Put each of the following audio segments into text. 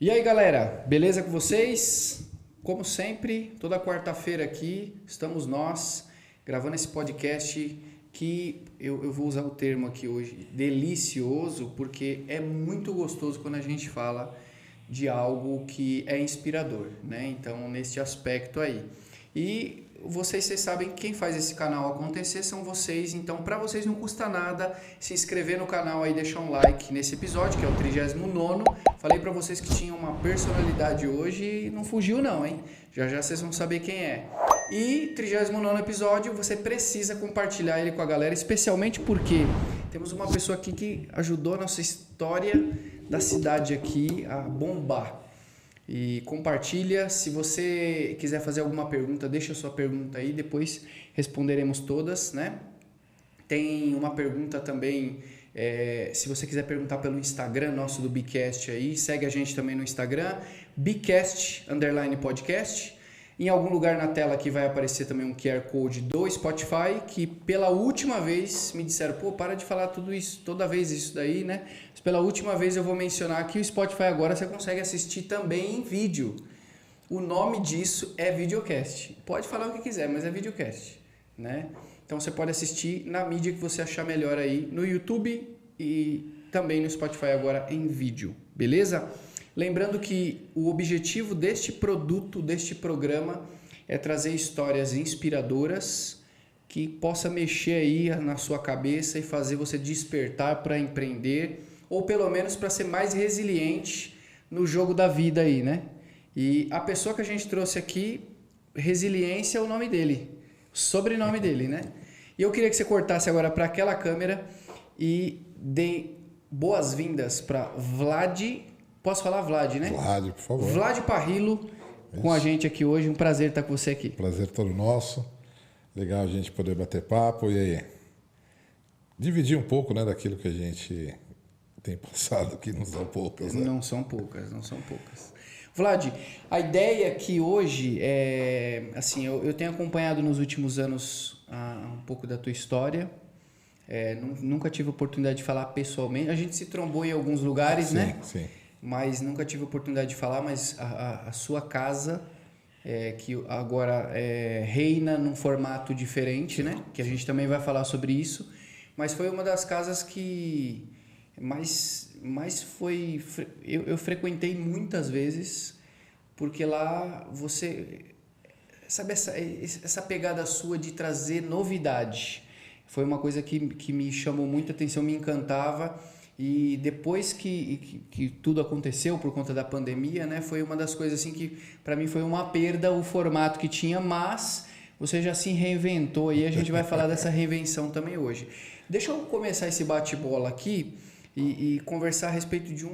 E aí, galera, beleza com vocês? Como sempre, toda quarta-feira aqui estamos nós gravando esse podcast que eu vou usar o termo aqui hoje, delicioso, porque é muito gostoso quando a gente fala de algo que é inspirador, né? Então, neste aspecto aí. E vocês sabem que quem faz esse canal acontecer são vocês, então para vocês não custa nada se inscrever no canal aí, deixar um like nesse episódio, que é o 39º. Falei para vocês que tinha uma personalidade hoje e não fugiu não, hein? Já já vocês vão saber quem é. E 39º episódio, você precisa compartilhar ele com a galera, especialmente porque temos uma pessoa aqui que ajudou a nossa história da cidade aqui a bombar. E compartilha, se você quiser fazer alguma pergunta, deixa a sua pergunta aí, depois responderemos todas, né? Tem uma pergunta também, se você quiser perguntar pelo Instagram nosso do Bicast aí, segue a gente também no Instagram, Bicast_podcast. Em algum lugar na tela aqui vai aparecer também um QR Code do Spotify, que pela última vez me disseram, pô, para de falar tudo isso, toda vez isso daí, né? Mas pela última vez eu vou mencionar que o Spotify agora você consegue assistir também em vídeo. O nome disso é videocast. Pode falar o que quiser, mas é videocast, né? Então você pode assistir na mídia que você achar melhor aí, no YouTube e também no Spotify agora em vídeo, beleza? Lembrando que o objetivo deste produto, deste programa, é trazer histórias inspiradoras que possa mexer aí na sua cabeça e fazer você despertar para empreender, ou pelo menos para ser mais resiliente no jogo da vida aí, né? E a pessoa que a gente trouxe aqui, resiliência é o nome dele, o sobrenome dele, né? E eu queria que você cortasse agora para aquela câmera e dê boas-vindas para Vlad. Posso falar Vlad, né? Vlad, por favor. Vlad Parrillo com a gente aqui hoje. Um prazer estar com você aqui. Prazer todo nosso. Legal a gente poder bater papo e aí dividir um pouco, né, daquilo que a gente tem passado, que não são poucas, né? Não são poucas. Vlad, a ideia aqui hoje é, assim, eu tenho acompanhado nos últimos anos um pouco da tua história. Nunca tive oportunidade de falar pessoalmente. A gente se trombou em alguns lugares, Sim, né? sim. Mas nunca tive oportunidade de falar, mas a sua casa, que agora reina num formato diferente, né? Que a gente também vai falar sobre isso, mas foi uma das casas que mais foi... Eu frequentei muitas vezes, porque lá você... Sabe essa pegada sua de trazer novidade? Foi uma coisa que me chamou muita atenção, me encantava. E depois que tudo aconteceu por conta da pandemia, né, foi uma das coisas assim que para mim foi uma perda o formato que tinha, mas você já se reinventou e a gente vai falar dessa reinvenção também hoje. Deixa eu começar esse bate-bola aqui e conversar a respeito de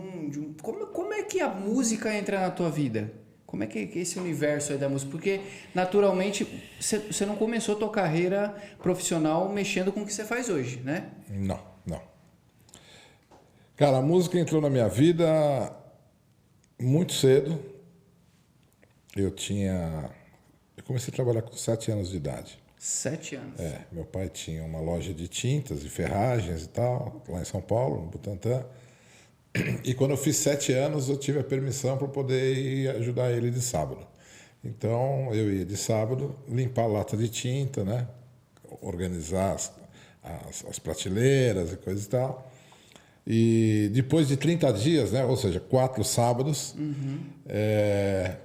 como é que a música entra na tua vida? Como é que esse universo aí da música? Porque naturalmente você não começou a tua carreira profissional mexendo com o que você faz hoje, né? Não. Cara, a música entrou na minha vida muito cedo. Eu comecei a trabalhar com 7 anos de idade. 7 anos? Meu pai tinha uma loja de tintas e ferragens e tal, lá em São Paulo, no Butantã. E quando eu fiz 7 anos, eu tive a permissão para poder ir ajudar ele de sábado. Então, eu ia de sábado limpar lata de tinta, né? Organizar as prateleiras e coisa e tal. E depois de 30 dias, né, ou seja, 4 sábados,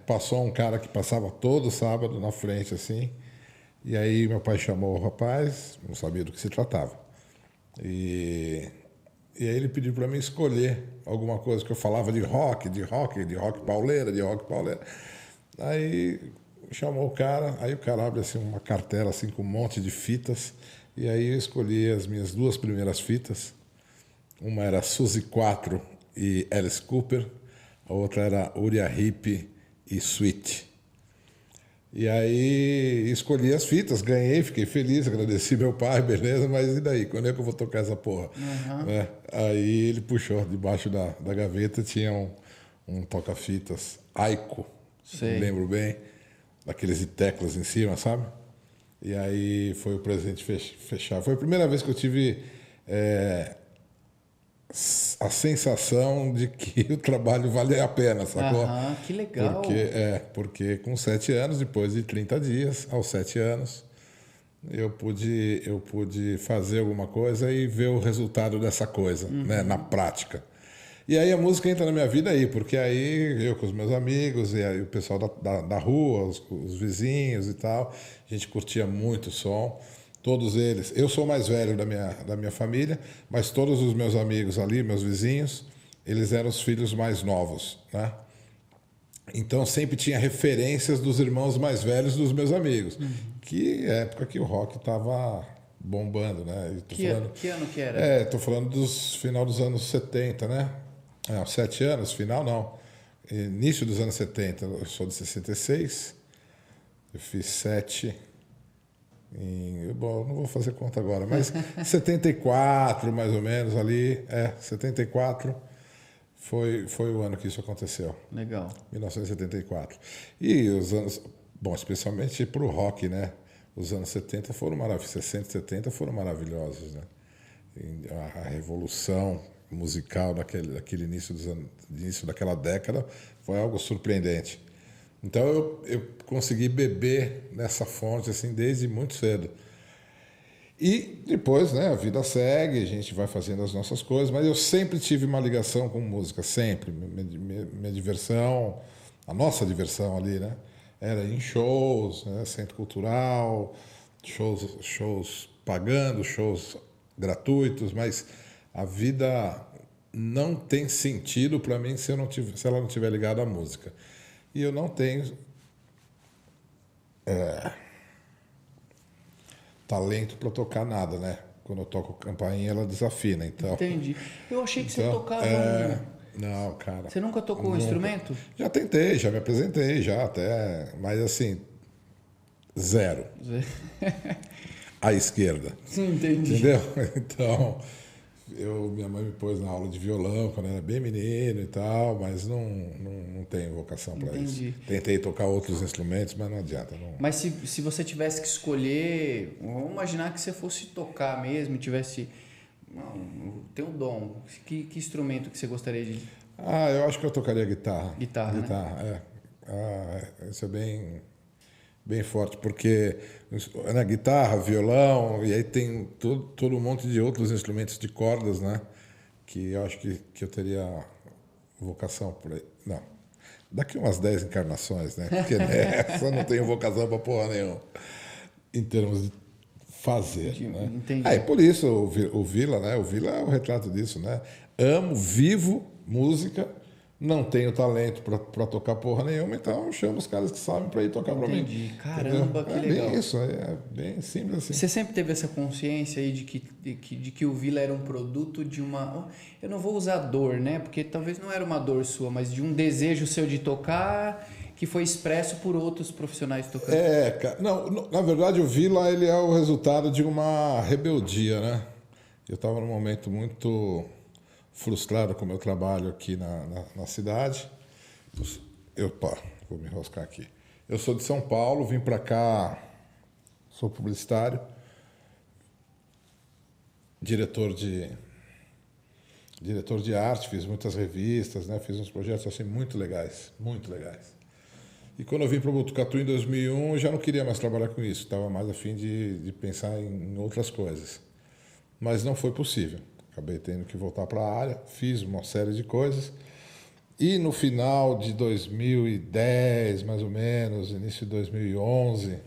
passou um cara que passava todo sábado na frente, assim, e aí meu pai chamou o rapaz, não sabia do que se tratava. E aí ele pediu para mim escolher alguma coisa que eu falava de rock pauleira. Aí chamou o cara, aí o cara abre assim, uma cartela assim, com um monte de fitas, e aí eu escolhi as minhas 2 primeiras fitas. Uma era Suzy 4 e Alice Cooper, a outra era Uriah Heep e Sweet. E aí escolhi as fitas, ganhei, fiquei feliz, agradeci meu pai, beleza, mas e daí? Quando é que eu vou tocar essa porra? Né? Aí ele puxou, debaixo da gaveta tinha um toca-fitas Aiko, lembro bem, daqueles de teclas em cima, sabe? E aí foi o presente fechar. Foi a primeira vez que eu tive a sensação de que o trabalho vale a pena, sacou? Aham, que legal. Porque com 7 anos, depois de 30 dias, aos 7 anos, eu pude fazer alguma coisa e ver o resultado dessa coisa, né, na prática. E aí a música entra na minha vida aí, porque aí eu com os meus amigos, e aí o pessoal da rua, os vizinhos e tal, a gente curtia muito o som. Todos eles, eu sou o mais velho da minha família, mas todos os meus amigos ali, meus vizinhos, eles eram os filhos mais novos, né? Então sempre tinha referências dos irmãos mais velhos dos meus amigos, que é a época que o rock estava bombando, né? Que ano que era? Tô falando dos final dos anos 70, né? Não, 7 anos, final não. Início dos anos 70, eu sou de 66, eu fiz 7 bom, não vou fazer conta agora, mas 74 mais ou menos ali, 74 foi o ano que isso aconteceu. Legal. 1974. E os anos, bom, especialmente para o rock, né? Os anos 70 foram maravilhosos, 60 e 70 foram maravilhosos, né? A revolução musical daquele início daquela década foi algo surpreendente. Então eu consegui beber nessa fonte assim desde muito cedo. E depois, né, a vida segue, a gente vai fazendo as nossas coisas, mas eu sempre tive uma ligação com música, sempre. Minha diversão, a nossa diversão ali, né, era em shows, né, centro cultural, shows pagando, shows gratuitos, mas a vida não tem sentido para mim se ela não estiver ligada à música. E eu não tenho talento para tocar nada, né? Quando eu toco campainha, ela desafina, então... Entendi. Eu achei que você tocava... Não, cara. Você nunca tocou um instrumento? Já tentei, já me apresentei, já até... Mas assim, zero. À esquerda. Sim, entendi. Entendeu? Então... minha mãe me pôs na aula de violão quando eu era bem menino e tal, mas não tenho vocação para isso. Tentei tocar outros instrumentos, mas não adianta. Não. Mas se você tivesse que escolher, vamos imaginar que você fosse tocar mesmo, tivesse... tem um dom. Que instrumento que você gostaria de... Eu acho que eu tocaria guitarra. Guitarra, né? Isso é bem forte, porque na guitarra, violão, e aí tem todo um monte de outros instrumentos de cordas, né? Que eu acho que eu teria vocação por aí. Não, daqui umas 10 encarnações, né? Porque nessa eu não tenho vocação para porra nenhuma, em termos de fazer, né? Entendi. Por isso o Vila, né? O Vila é o retrato disso, né? Amo, vivo música, não tenho talento para tocar porra nenhuma, então eu chamo os caras que sabem para ir tocar para mim. Entendi. Caramba, que legal. Bem isso, é bem simples assim. Você sempre teve essa consciência aí de que o Vila era um produto de uma... Eu não vou usar dor, né? Porque talvez não era uma dor sua, mas de um desejo seu de tocar que foi expresso por outros profissionais tocando. Cara, não, na verdade o Vila ele é o resultado de uma rebeldia, né? Eu estava num momento muito frustrado com o meu trabalho aqui na cidade. Vou me enroscar aqui. Eu sou de São Paulo, vim para cá, sou publicitário, diretor de arte, fiz muitas revistas, né? Fiz uns projetos assim muito legais, muito legais. E quando eu vim para o Botucatu em 2001, eu já não queria mais trabalhar com isso, estava mais a fim de pensar em outras coisas. Mas não foi possível. Acabei tendo que voltar para a área, fiz uma série de coisas. E no final de 2010, mais ou menos, início de 2011,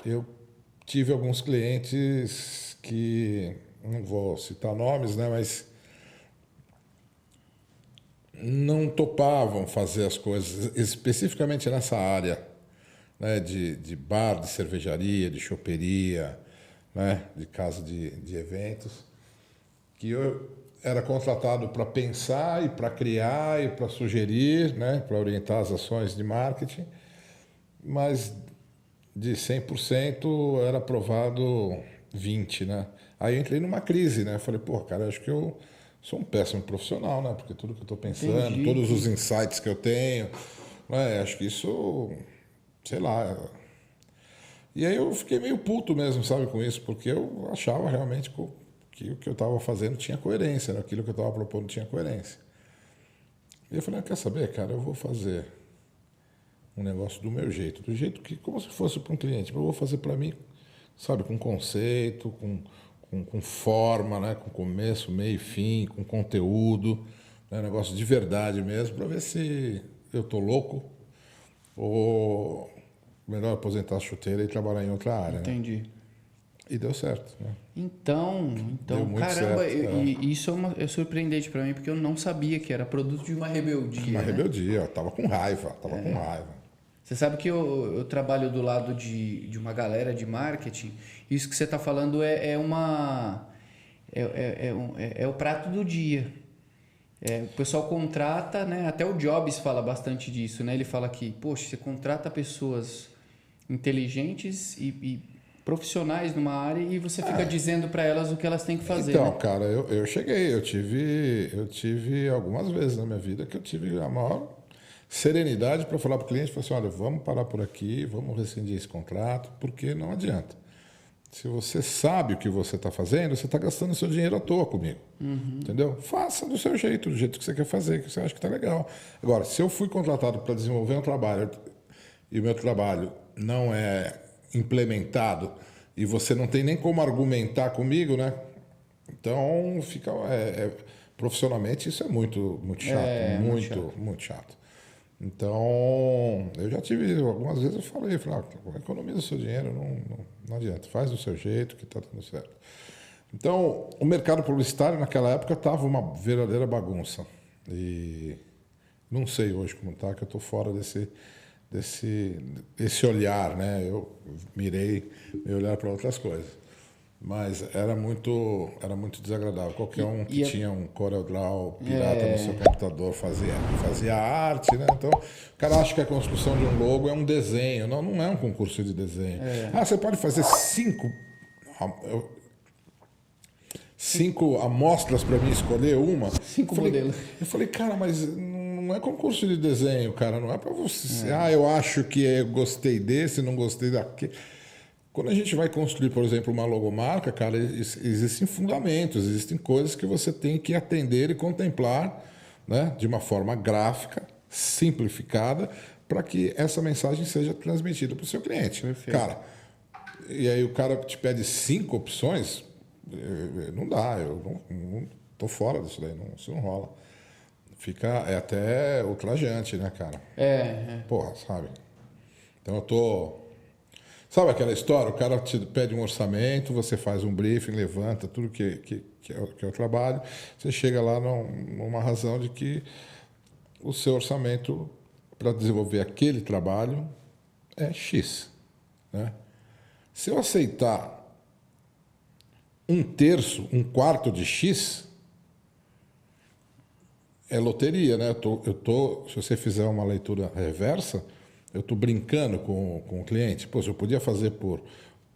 eu tive alguns clientes que, não vou citar nomes, né, mas não topavam fazer as coisas, especificamente nessa área, né, de bar, de cervejaria, de choperia, né, de casa de eventos, que eu era contratado para pensar e para criar e para sugerir, né, para orientar as ações de marketing, mas de 100% era aprovado 20%, né? Aí eu entrei numa crise, né? Falei, pô, cara, acho que eu sou um péssimo profissional, né? Porque tudo que eu estou pensando, Entendi. Todos os insights que eu tenho, né? Acho que isso, sei lá. E aí eu fiquei meio puto mesmo, sabe, com isso, porque eu achava realmente que o que eu estava fazendo tinha coerência, né? Aquilo que eu estava propondo tinha coerência. E eu falei, quer saber, cara, eu vou fazer um negócio do meu jeito, do jeito que, como se fosse para um cliente, mas eu vou fazer para mim, sabe, com conceito, com forma, né? Com começo, meio e fim, com conteúdo, né? Negócio de verdade mesmo, para ver se eu tô louco ou melhor aposentar a chuteira e trabalhar em outra área. Entendi. Né? E deu certo. Né? Então, Deu muito caramba, certo, e isso é surpreendente para mim, porque eu não sabia que era produto de uma rebeldia. Uma né? rebeldia, eu tava com raiva, com raiva. Você sabe que eu trabalho do lado de uma galera de marketing. Isso que você está falando é o prato do dia. O pessoal contrata, né? Até o Jobs fala bastante disso, né? Ele fala que, poxa, você contrata pessoas inteligentes e profissionais numa área e você fica dizendo para elas o que elas têm que fazer. Então, né? cara, eu cheguei, eu tive algumas vezes na minha vida que eu tive a maior serenidade para falar para o cliente, falar assim, olha, vamos parar por aqui, vamos rescindir esse contrato, porque não adianta. Se você sabe o que você está fazendo, você está gastando seu dinheiro à toa comigo. Entendeu? Faça do seu jeito, do jeito que você quer fazer, que você acha que está legal. Agora, se eu fui contratado para desenvolver um trabalho e o meu trabalho não é implementado e você não tem nem como argumentar comigo, né? Então, fica profissionalmente isso é muito chato, muito chato. Então, eu já tive, algumas vezes eu falei, economiza o seu dinheiro, não adianta, faz do seu jeito que está dando certo. Então, o mercado publicitário naquela época estava uma verdadeira bagunça. E não sei hoje como está, que eu estou fora desse olhar, né? Eu mirei meu olhar para outras coisas. Mas era muito desagradável. Qualquer um que tinha um CorelDRAW pirata no seu computador fazia arte, né? Então, o cara acha que a construção de um logo é um desenho. Não é um concurso de desenho. Você pode fazer 5 amostras para mim escolher uma? 5 modelos. Eu falei, cara, mas não é concurso de desenho, cara. Não é para você... eu acho que eu gostei desse, não gostei daquele... Quando a gente vai construir, por exemplo, uma logomarca, cara, existem fundamentos, existem coisas que você tem que atender e contemplar, né, de uma forma gráfica, simplificada, para que essa mensagem seja transmitida para o seu cliente. Perfeito. Cara, e aí o cara te pede 5 opções, não dá, eu não tô fora disso daí, isso não rola. É até ultrajante, né, cara? Porra, sabe? Então eu tô... Sabe aquela história? O cara te pede um orçamento, você faz um briefing, levanta tudo que é o trabalho, você chega lá numa razão de que o seu orçamento para desenvolver aquele trabalho é X. Né? Se eu aceitar 1/3, 1/4 de X, é loteria, né? Se você fizer uma leitura reversa, eu estou brincando com o cliente. Pô, se eu podia fazer por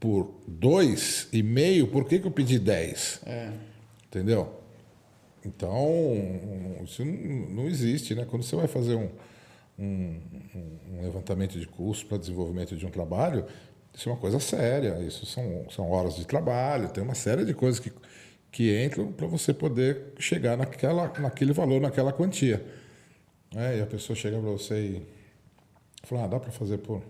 2,5, por que eu pedi 10? Entendeu? Então, isso não existe, né? Quando você vai fazer um levantamento de custo para desenvolvimento de um trabalho, isso é uma coisa séria. Isso são horas de trabalho, tem uma série de coisas que entram para você poder chegar naquele valor, naquela quantia. E a pessoa chega para você e fala, dá para fazer por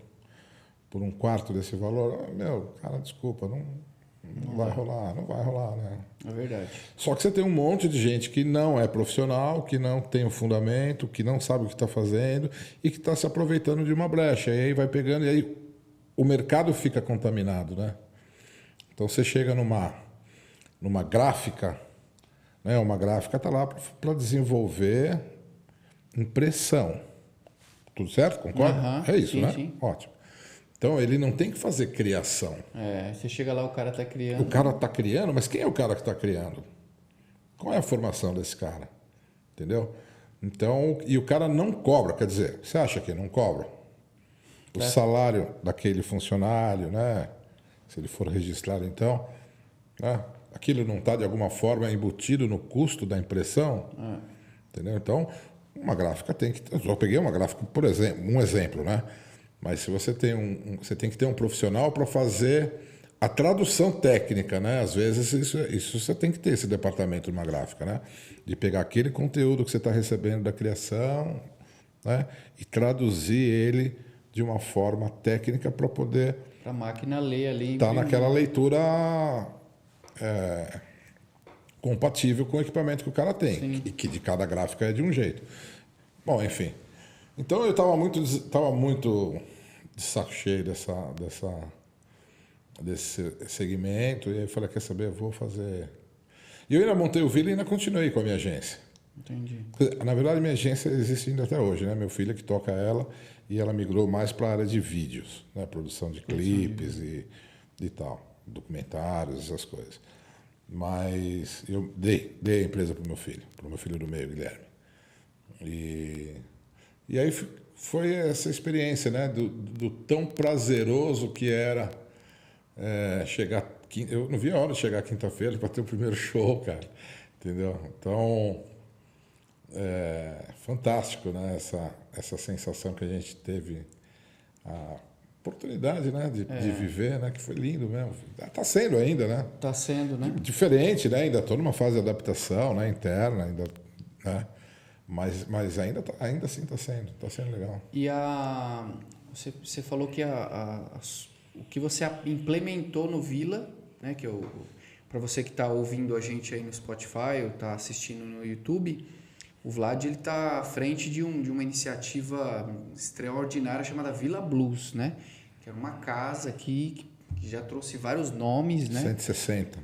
1/4 desse valor? Meu, cara, desculpa, não vai rolar, né? É verdade. Só que você tem um monte de gente que não é profissional, que não tem o fundamento, que não sabe o que está fazendo e que está se aproveitando de uma brecha. E aí vai pegando, e aí o mercado fica contaminado, né? Então você chega numa gráfica, né? Uma gráfica está lá para desenvolver impressão. Tudo certo? Concorda? É isso, sim, né? Sim. Ótimo. Então, ele não tem que fazer criação. Você chega lá, o cara está criando. O cara está criando, mas quem é o cara que está criando? Qual é a formação desse cara? Entendeu? Então, e o cara não cobra, quer dizer, você acha que não cobra? O salário daquele funcionário, né? Se ele for registrado, então, né? Aquilo não está, de alguma forma, embutido no custo da impressão? Entendeu? Então, uma gráfica tem que... Eu só peguei uma gráfica, por exemplo, um exemplo, né? Mas se você tem você tem que ter um profissional para fazer a tradução técnica, né? Às vezes isso você tem que ter, esse departamento de uma gráfica, né? De pegar aquele conteúdo que você está recebendo da criação, né? E traduzir ele de uma forma técnica para poder a máquina ler ali. estar naquela leitura compatível com o equipamento que o cara tem. Sim. E que de cada gráfica é de um jeito. Bom, enfim. Então eu estava muito de saco cheio desse segmento, e aí eu falei, quer saber, eu vou fazer... E eu ainda montei o Vila e ainda continuei com a minha agência. Entendi. Na verdade, minha agência existe ainda até hoje, né? Meu filho que toca ela, e ela migrou mais para a área de vídeos, né? Produção de clipes e tal, documentários, essas coisas. Mas eu dei a empresa para o meu filho do meio, Guilherme. E aí foi essa experiência, né? Do tão prazeroso que era chegar... Eu não via a hora de chegar quinta-feira para ter o primeiro show, cara. Entendeu? Então, fantástico, né? Essa sensação que a gente teve, a oportunidade, né? De viver, né? Que foi lindo mesmo. Está sendo ainda, né? Está sendo, né? Diferente, né? Ainda estou numa fase de adaptação, né? Interna, ainda, né? Mas ainda assim está sendo legal. E você falou que o que você implementou no Vila, né, que para você que está ouvindo a gente aí no Spotify ou está assistindo no YouTube, o Vlad ele está à frente de uma iniciativa extraordinária chamada Vila Blues, né? Que é uma casa aqui que já trouxe vários nomes, né? 160.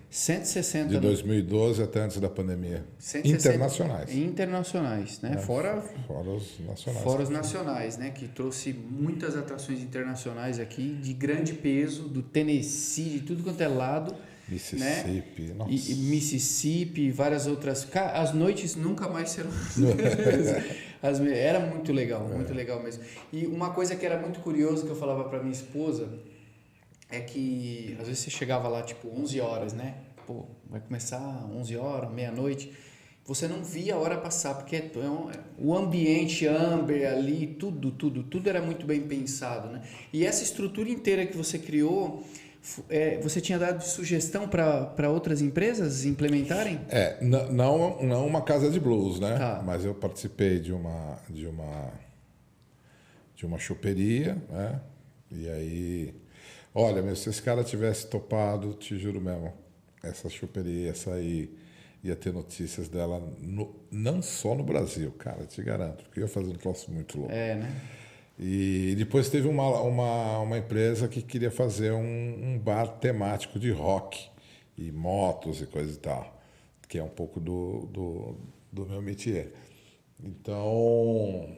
De 2012 até antes da pandemia. 160 internacionais, né? Fora os nacionais. Fora os nacionais, né? Que trouxe muitas atrações internacionais aqui, de grande peso, do Tennessee, de tudo quanto é lado. Mississippi, né? nossa. E Mississippi, várias outras. As noites nunca mais serão. Era muito legal mesmo. E uma coisa que era muito curiosa que eu falava para minha esposa é que às vezes você chegava lá tipo 11 horas, né? Pô, vai começar 11 horas, meia-noite. Você não via a hora passar, porque o ambiente amber ali, tudo era muito bem pensado, né? E essa estrutura inteira que você criou, você tinha dado sugestão para outras empresas implementarem? Não uma casa de blues, né? Tá. Mas eu participei de uma choperia, né? E aí... Olha, se esse cara tivesse topado, te juro mesmo, essa choperia ia sair, ia ter notícias dela não só no Brasil, cara, te garanto, porque ia fazer um troço muito louco. Né? E depois teve uma empresa que queria fazer um bar temático de rock e motos e coisa e tal, que é um pouco do meu métier. Então...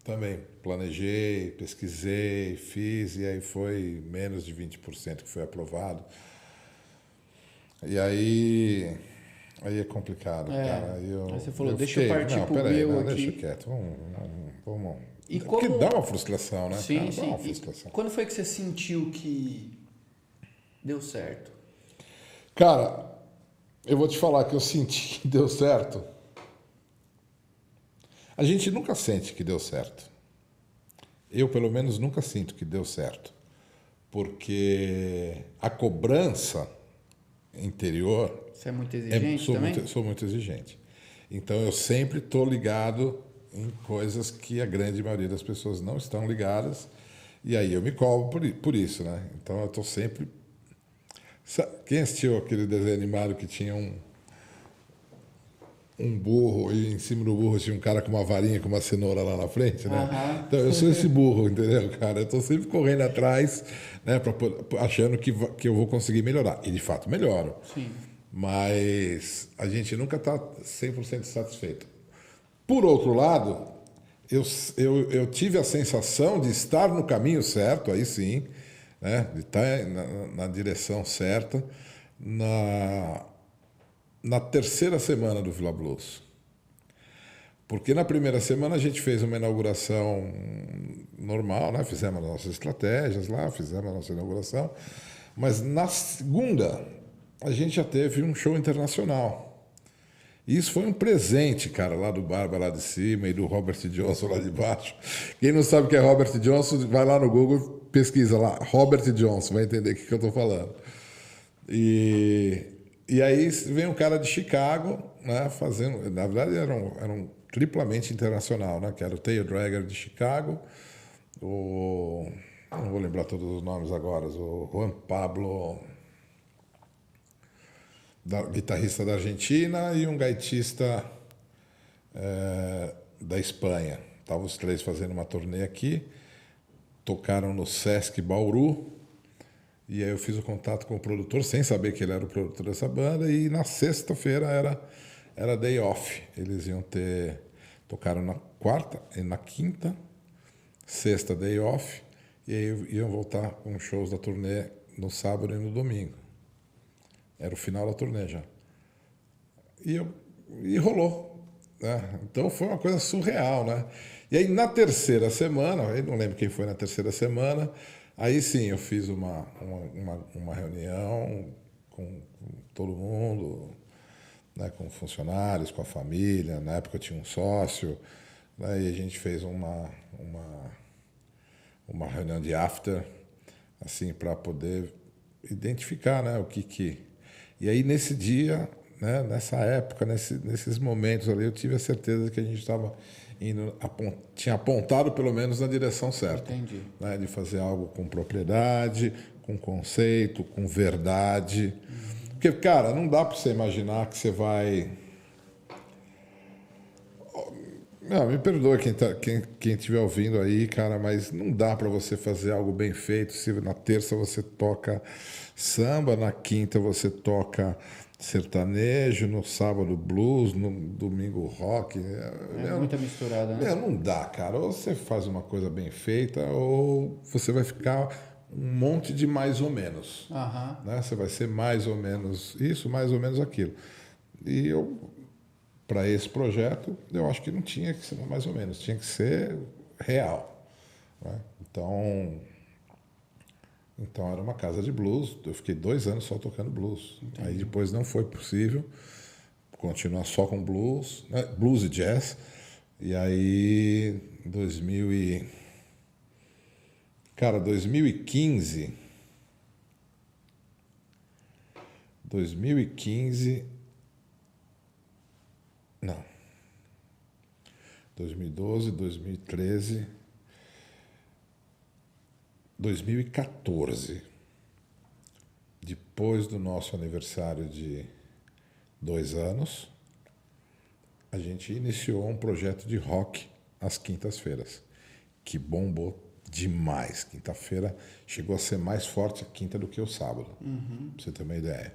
Também planejei, pesquisei, fiz, e aí foi menos de 20% que foi aprovado. E aí é complicado, cara. Aí você falou, deixa eu partir pro meu aqui. Deixa quieto, vamos. E porque dá uma frustração, né? Sim, cara? sim. Dá uma frustração. E quando foi que você sentiu que deu certo? Cara, eu vou te falar que eu senti que deu certo. A gente nunca sente que deu certo. Eu, pelo menos, nunca sinto que deu certo. Porque a cobrança interior... Você é muito exigente também? Sou muito exigente. Então, eu sempre estou ligado em coisas que a grande maioria das pessoas não estão ligadas. E aí eu me cobro por isso, né? Então, eu estou sempre... Quem assistiu aquele desenho animado que tinha um burro, e em cima do burro tinha um cara com uma varinha, com uma cenoura lá na frente, né? Uhum. Então, eu sou esse burro, entendeu, cara? Eu estou sempre correndo atrás, né, achando que eu vou conseguir melhorar. E, de fato, melhoro. Sim. Mas a gente nunca está 100% satisfeito. Por outro lado, eu tive a sensação de estar no caminho certo, aí sim, né, de estar na direção certa, na terceira semana do Vila Blues. Porque na primeira semana a gente fez uma inauguração normal, né? Fizemos as nossas estratégias lá, fizemos a nossa inauguração, mas na segunda a gente já teve um show internacional. E isso foi um presente, cara, lá do Barba lá de cima e do Robert Johnson lá de baixo. Quem não sabe o que é Robert Johnson, vai lá no Google, pesquisa lá, Robert Johnson, vai entender o que eu estou falando. E aí vem um cara de Chicago, né, fazendo... Na verdade, era um triplamente internacional, né, que era o Tail Dragger de Chicago, não vou lembrar todos os nomes agora, o Juan Pablo, guitarrista da Argentina, e um gaitista da Espanha. Estavam os três fazendo uma turnê aqui, tocaram no Sesc Bauru, e aí eu fiz o contato com o produtor, sem saber que ele era o produtor dessa banda, e na sexta-feira era day off. Eles iam ter... Tocaram na quarta e na quinta, sexta day off, e aí iam voltar com shows da turnê no sábado e no domingo. Era o final da turnê já. E rolou, né? Então foi uma coisa surreal, né? E aí na terceira semana, eu não lembro quem foi na terceira semana, aí sim eu fiz uma reunião com todo mundo, né, com funcionários, com a família. Na época eu tinha um sócio, né, e a gente fez uma reunião de after, assim, para poder identificar, né, o que... E aí nesse dia, né, nessa época, nesses momentos ali, eu tive a certeza que a gente estava tinha apontado pelo menos na direção certa. Entendi. Né, de fazer algo com propriedade, com conceito, com verdade. Porque, cara, não dá para você imaginar que você vai... Não, me perdoa quem estiver ouvindo aí, cara, mas não dá para você fazer algo bem feito se na terça você toca samba, na quinta você toca sertanejo, no sábado blues, no domingo rock. Muita misturada, né? Não dá, cara. Ou você faz uma coisa bem feita ou você vai ficar um monte de mais ou menos. Né? Você vai ser mais ou menos isso, mais ou menos aquilo. E para esse projeto, eu acho que não tinha que ser mais ou menos, tinha que ser real. Né? Então era uma casa de blues, eu fiquei 2 anos só tocando blues. Entendi. Aí depois não foi possível continuar só com blues, né? Blues e jazz. E aí, 2015... Não. 2012, 2013, 2014, depois do nosso aniversário de 2 anos, a gente iniciou um projeto de rock às quintas-feiras, que bombou demais. Quinta-feira chegou a ser mais forte a quinta do que o sábado, pra você ter uma ideia.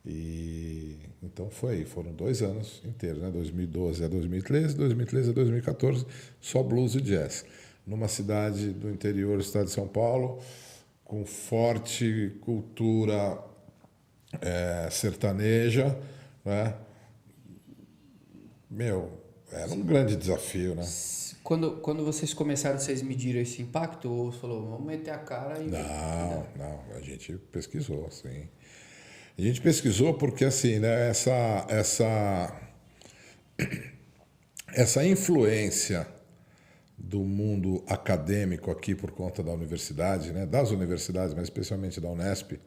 E então foram 2 anos inteiros, né? 2012 a 2013, 2013 a 2014, só blues e jazz. Numa cidade do interior do estado de São Paulo, com forte cultura sertaneja, né? Era um grande desafio, né? Quando vocês começaram, vocês mediram esse impacto? Ou você falou, vamos meter a cara e... Não, a gente pesquisou, sim. A gente pesquisou porque, assim, né, essa influência do mundo acadêmico aqui por conta da universidade, né, das universidades, mas especialmente da Unesp,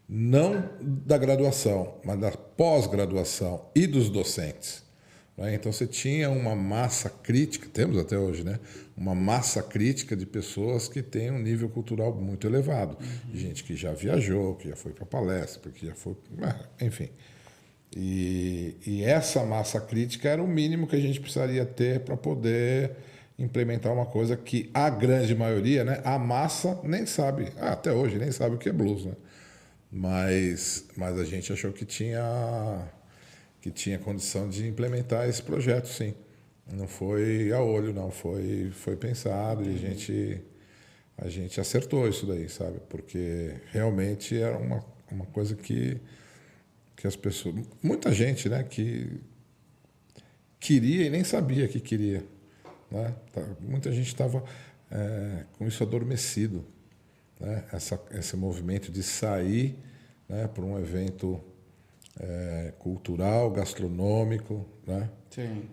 não da graduação, mas da pós-graduação e dos docentes. Né? Então você tinha uma massa crítica, temos até hoje, né, uma massa crítica de pessoas que têm um nível cultural muito elevado. Gente que já viajou, que já foi para palestra, porque já foi... Enfim. E essa massa crítica era o mínimo que a gente precisaria ter para poder implementar uma coisa que a grande maioria, né, a massa nem sabe, até hoje nem sabe o que é blues, né? Mas a gente achou que tinha condição de implementar esse projeto, sim. Não foi a olho, não. Foi pensado. E a gente acertou isso daí, sabe? Porque realmente era uma coisa que as pessoas... Muita gente, né, que queria e nem sabia que queria. Né? Muita gente estava com isso adormecido. Né? Esse movimento de sair, né, para um evento cultural, gastronômico, né? Sim.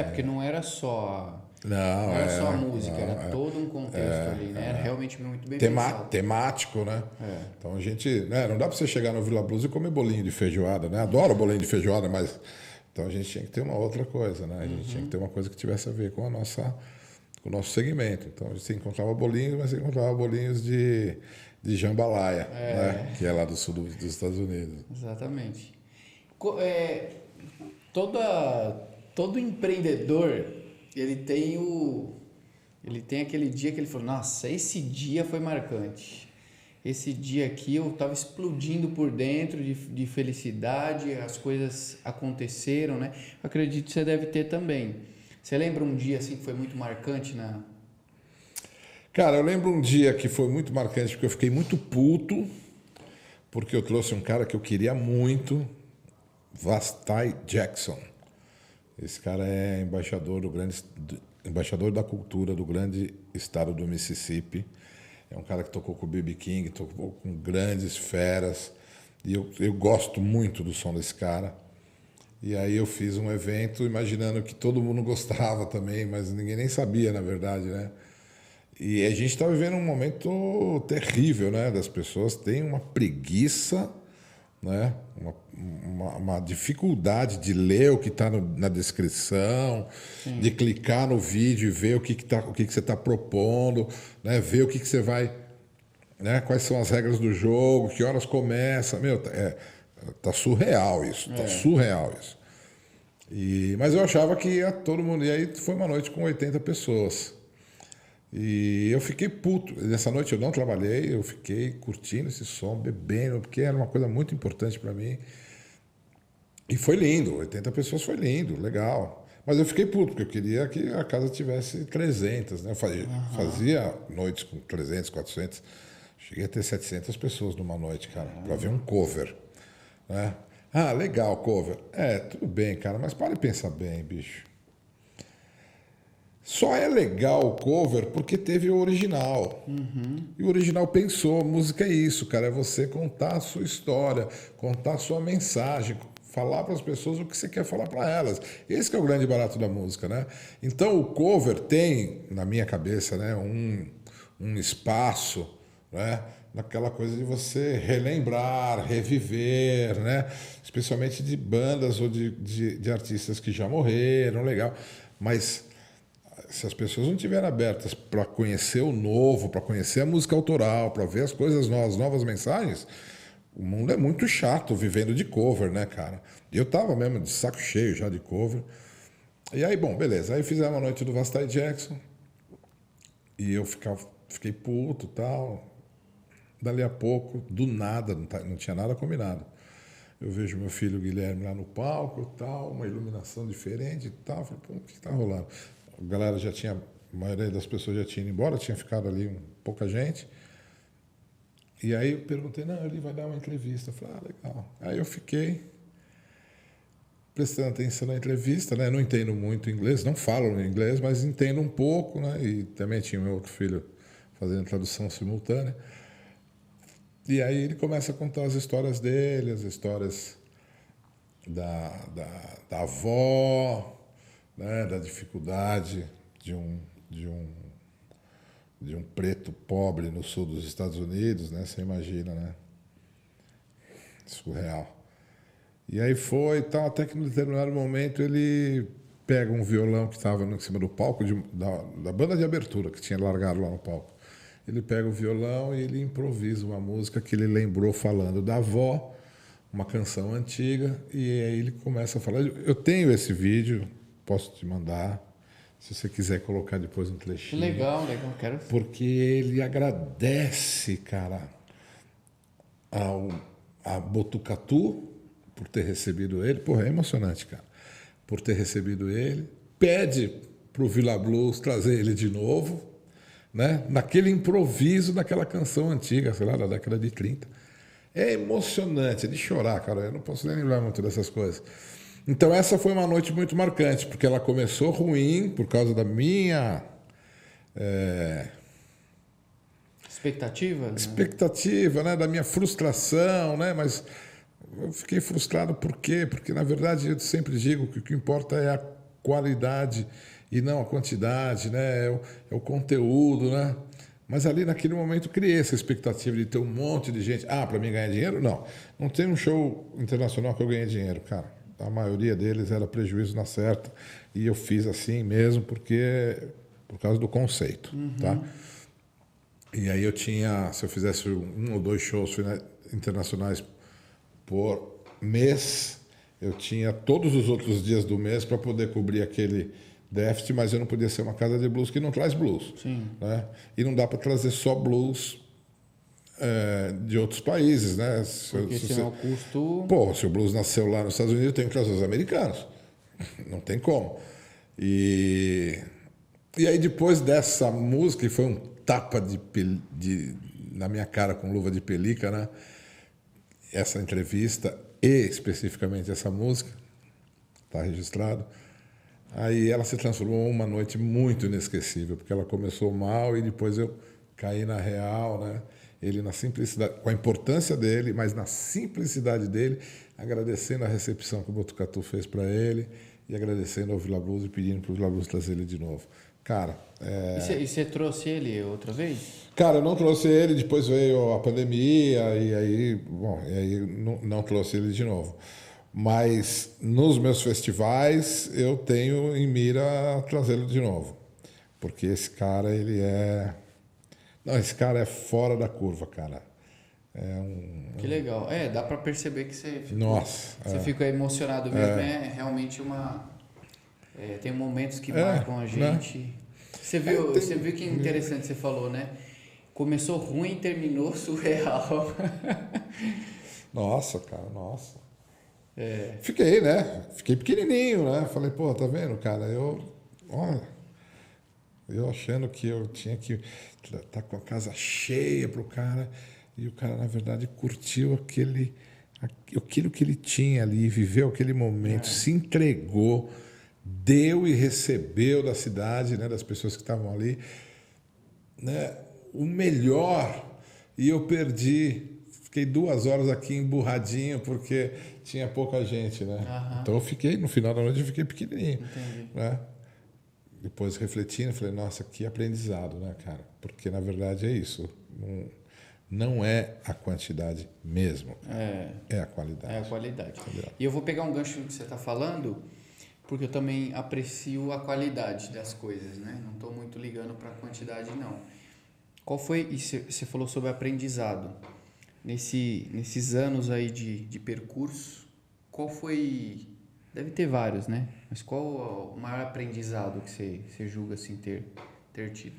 Porque não era só... Não, Não era só a música, era todo um contexto ali, né? Era realmente muito bem pensado. Temático, né? Então a gente, né, não dá para você chegar no Vila Blues e comer bolinho de feijoada, né? Adoro bolinho de feijoada, mas então a gente tinha que ter uma outra coisa, né? A gente tinha que ter uma coisa que tivesse a ver com com o nosso segmento. Então você encontrava bolinhos, mas você encontrava bolinhos de jambalaya, né? Que é lá do sul dos Estados Unidos. Exatamente. Todo empreendedor, ele tem aquele dia que ele falou, nossa, esse dia foi marcante. Esse dia aqui eu estava explodindo por dentro de felicidade, as coisas aconteceram, né? Eu acredito que você deve ter também. Você lembra um dia assim que foi muito marcante Cara, eu lembro um dia que foi muito marcante, porque eu fiquei muito puto, porque eu trouxe um cara que eu queria muito, Vastai Jackson. Esse cara é embaixador da cultura do grande estado do Mississippi. É um cara que tocou com o B.B. King, tocou com grandes feras. E eu gosto muito do som desse cara. E aí eu fiz um evento imaginando que todo mundo gostava também, mas ninguém nem sabia, na verdade, né? E a gente está vivendo um momento terrível, né? Das pessoas têm uma preguiça, né? Uma dificuldade de ler o que está na descrição, sim, de clicar no vídeo e ver o que você está propondo, né? Ver o que você vai, né? Quais são as regras do jogo, que horas começa. Meu, tá surreal isso, tá surreal isso. Mas eu achava que ia todo mundo. E aí foi uma noite com 80 pessoas. E eu fiquei puto. Nessa noite eu não trabalhei, eu fiquei curtindo esse som, bebendo, porque era uma coisa muito importante para mim. E foi lindo, 80 pessoas foi lindo, legal. Mas eu fiquei puto, porque eu queria que a casa tivesse 300, né? Eu fazia noites com 300, 400. Cheguei a ter 700 pessoas numa noite, cara, para ver um cover, né? Ah, legal, cover. Tudo bem, cara, mas para e pensa bem, bicho. Só é legal o cover porque teve o original. E o original pensou, música é isso, cara, é você contar a sua história, contar a sua mensagem, falar para as pessoas o que você quer falar para elas. Esse que é o grande barato da música, né? Então o cover tem, na minha cabeça, né, um espaço, né, naquela coisa de você relembrar, reviver, né? Especialmente de bandas ou de artistas que já morreram, legal. Mas se as pessoas não estiverem abertas para conhecer o novo, para conhecer a música autoral, para ver as coisas novas, novas mensagens, o mundo é muito chato vivendo de cover, né, cara? E eu tava mesmo de saco cheio já de cover. E aí, bom, beleza. Aí fizemos a noite do Vastai Jackson. E eu fiquei puto e tal. Dali a pouco, do nada, não tinha nada combinado. Eu vejo meu filho Guilherme lá no palco e tal, uma iluminação diferente e tal. Eu falei, pô, o que está rolando? A galera a maioria das pessoas já tinha ido embora, tinha ficado ali pouca gente. E aí eu perguntei, não, ele vai dar uma entrevista. Eu falei, legal. Aí eu fiquei prestando atenção na entrevista, né? Não entendo muito inglês, não falo inglês, mas entendo um pouco, né? E também tinha meu outro filho fazendo tradução simultânea. E aí ele começa a contar as histórias dele, as histórias da avó, né, da dificuldade de um preto pobre no sul dos Estados Unidos, né? Você imagina, né? Surreal. E aí foi e tal, até que no determinado momento ele pega um violão que estava em cima do palco da banda de abertura que tinha largado lá no palco. Ele pega o violão e ele improvisa uma música que ele lembrou falando da avó, uma canção antiga, e aí ele começa a falar. Eu tenho esse vídeo, posso te mandar, se você quiser colocar depois um trechinho. Legal, quero. Porque ele agradece, cara, a Botucatu por ter recebido ele. Porra, é emocionante, cara. Por ter recebido ele. Pede pro Vila Blues trazer ele de novo, né? Naquele improviso daquela canção antiga, sei lá, da década de 30. É emocionante, é de chorar, cara. Eu não posso nem lembrar muito dessas coisas. Então essa foi uma noite muito marcante, porque ela começou ruim por causa da minha expectativa, né? Da minha frustração, né? Mas Eu fiquei frustrado por quê? Porque, na verdade, eu sempre digo que o que importa é a qualidade e não a quantidade, né? É o conteúdo, né? Mas ali, naquele momento, criei essa expectativa de ter um monte de gente. Ah, para mim ganhar dinheiro? Não. Não tem um show internacional que eu ganhei dinheiro, cara. A maioria deles era prejuízo na certa. E eu fiz assim mesmo por causa do conceito, tá? E aí eu tinha, se eu fizesse 1 ou 2 shows internacionais por mês, eu tinha todos os outros dias do mês para poder cobrir aquele déficit, mas eu não podia ser uma casa de blues que não traz blues. Sim. Né? E não dá para trazer só blues de outros países, né? Porque senão o custo... Pô, se o blues nasceu lá nos Estados Unidos, eu tenho que trazer os americanos. Não tem como. E aí depois dessa música, que foi um tapa na minha cara com luva de pelica, né? Essa entrevista e especificamente essa música, está registrado. Aí ela se transformou em uma noite muito inesquecível, porque ela começou mal e depois eu caí na real, né? Ele na simplicidade, com a importância dele, mas na simplicidade dele, agradecendo a recepção que o Botucatu fez para ele e agradecendo ao Vila Blues e pedindo para o Vila Blues trazer ele de novo. Cara, E você trouxe ele outra vez? Cara, eu não trouxe ele, depois veio a pandemia e aí não trouxe ele de novo. Mas nos meus festivais eu tenho em mira trazê-lo de novo. Porque esse cara, esse cara é fora da curva, cara. Que legal. Dá pra perceber que você ficou, Nossa. você fica emocionado mesmo. É realmente uma... tem momentos que marcam a gente. Né? Você viu que interessante você falou, né? Começou ruim e terminou surreal. Nossa, cara, nossa. Fiquei, né? Fiquei pequenininho, né? Falei, pô, tá vendo, cara? Eu achando que eu tinha que estar com a casa cheia pro cara, e o cara, na verdade, curtiu aquilo que ele tinha ali, viveu aquele momento, se entregou, deu e recebeu da cidade, né, das pessoas que estavam ali, né, o melhor, e eu perdi. Fiquei 2 horas aqui emburradinho porque tinha pouca gente, né? Então eu fiquei, no final da noite, eu fiquei pequenininho. Entendi. Né? Depois refletindo, falei, nossa, que aprendizado, né, cara? Porque na verdade é isso. Não é a quantidade mesmo. É a qualidade. É a qualidade. E eu vou pegar um gancho do que você está falando, porque eu também aprecio a qualidade das coisas, né? Não estou muito ligando para a quantidade, não. Qual foi, e você falou sobre aprendizado, nesses anos aí de percurso, qual foi, deve ter vários, né? Mas qual o maior aprendizado que você julga assim ter tido?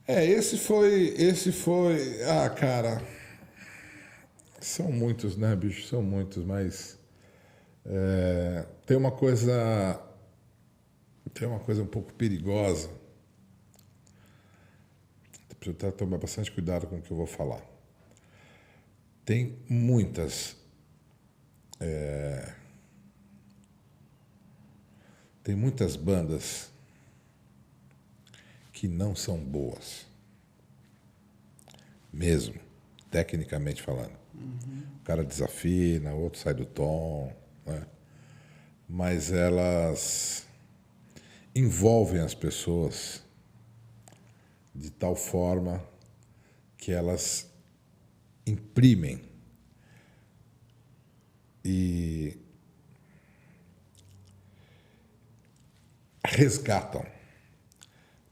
Esse foi, cara, são muitos, né, bicho? São muitos, mas tem uma coisa um pouco perigosa. Preciso tomar bastante cuidado com o que eu vou falar. Tem muitas bandas que não são boas, mesmo, tecnicamente falando. O cara desafina, o outro sai do tom, né? Mas elas envolvem as pessoas de tal forma que elas imprimem e resgatam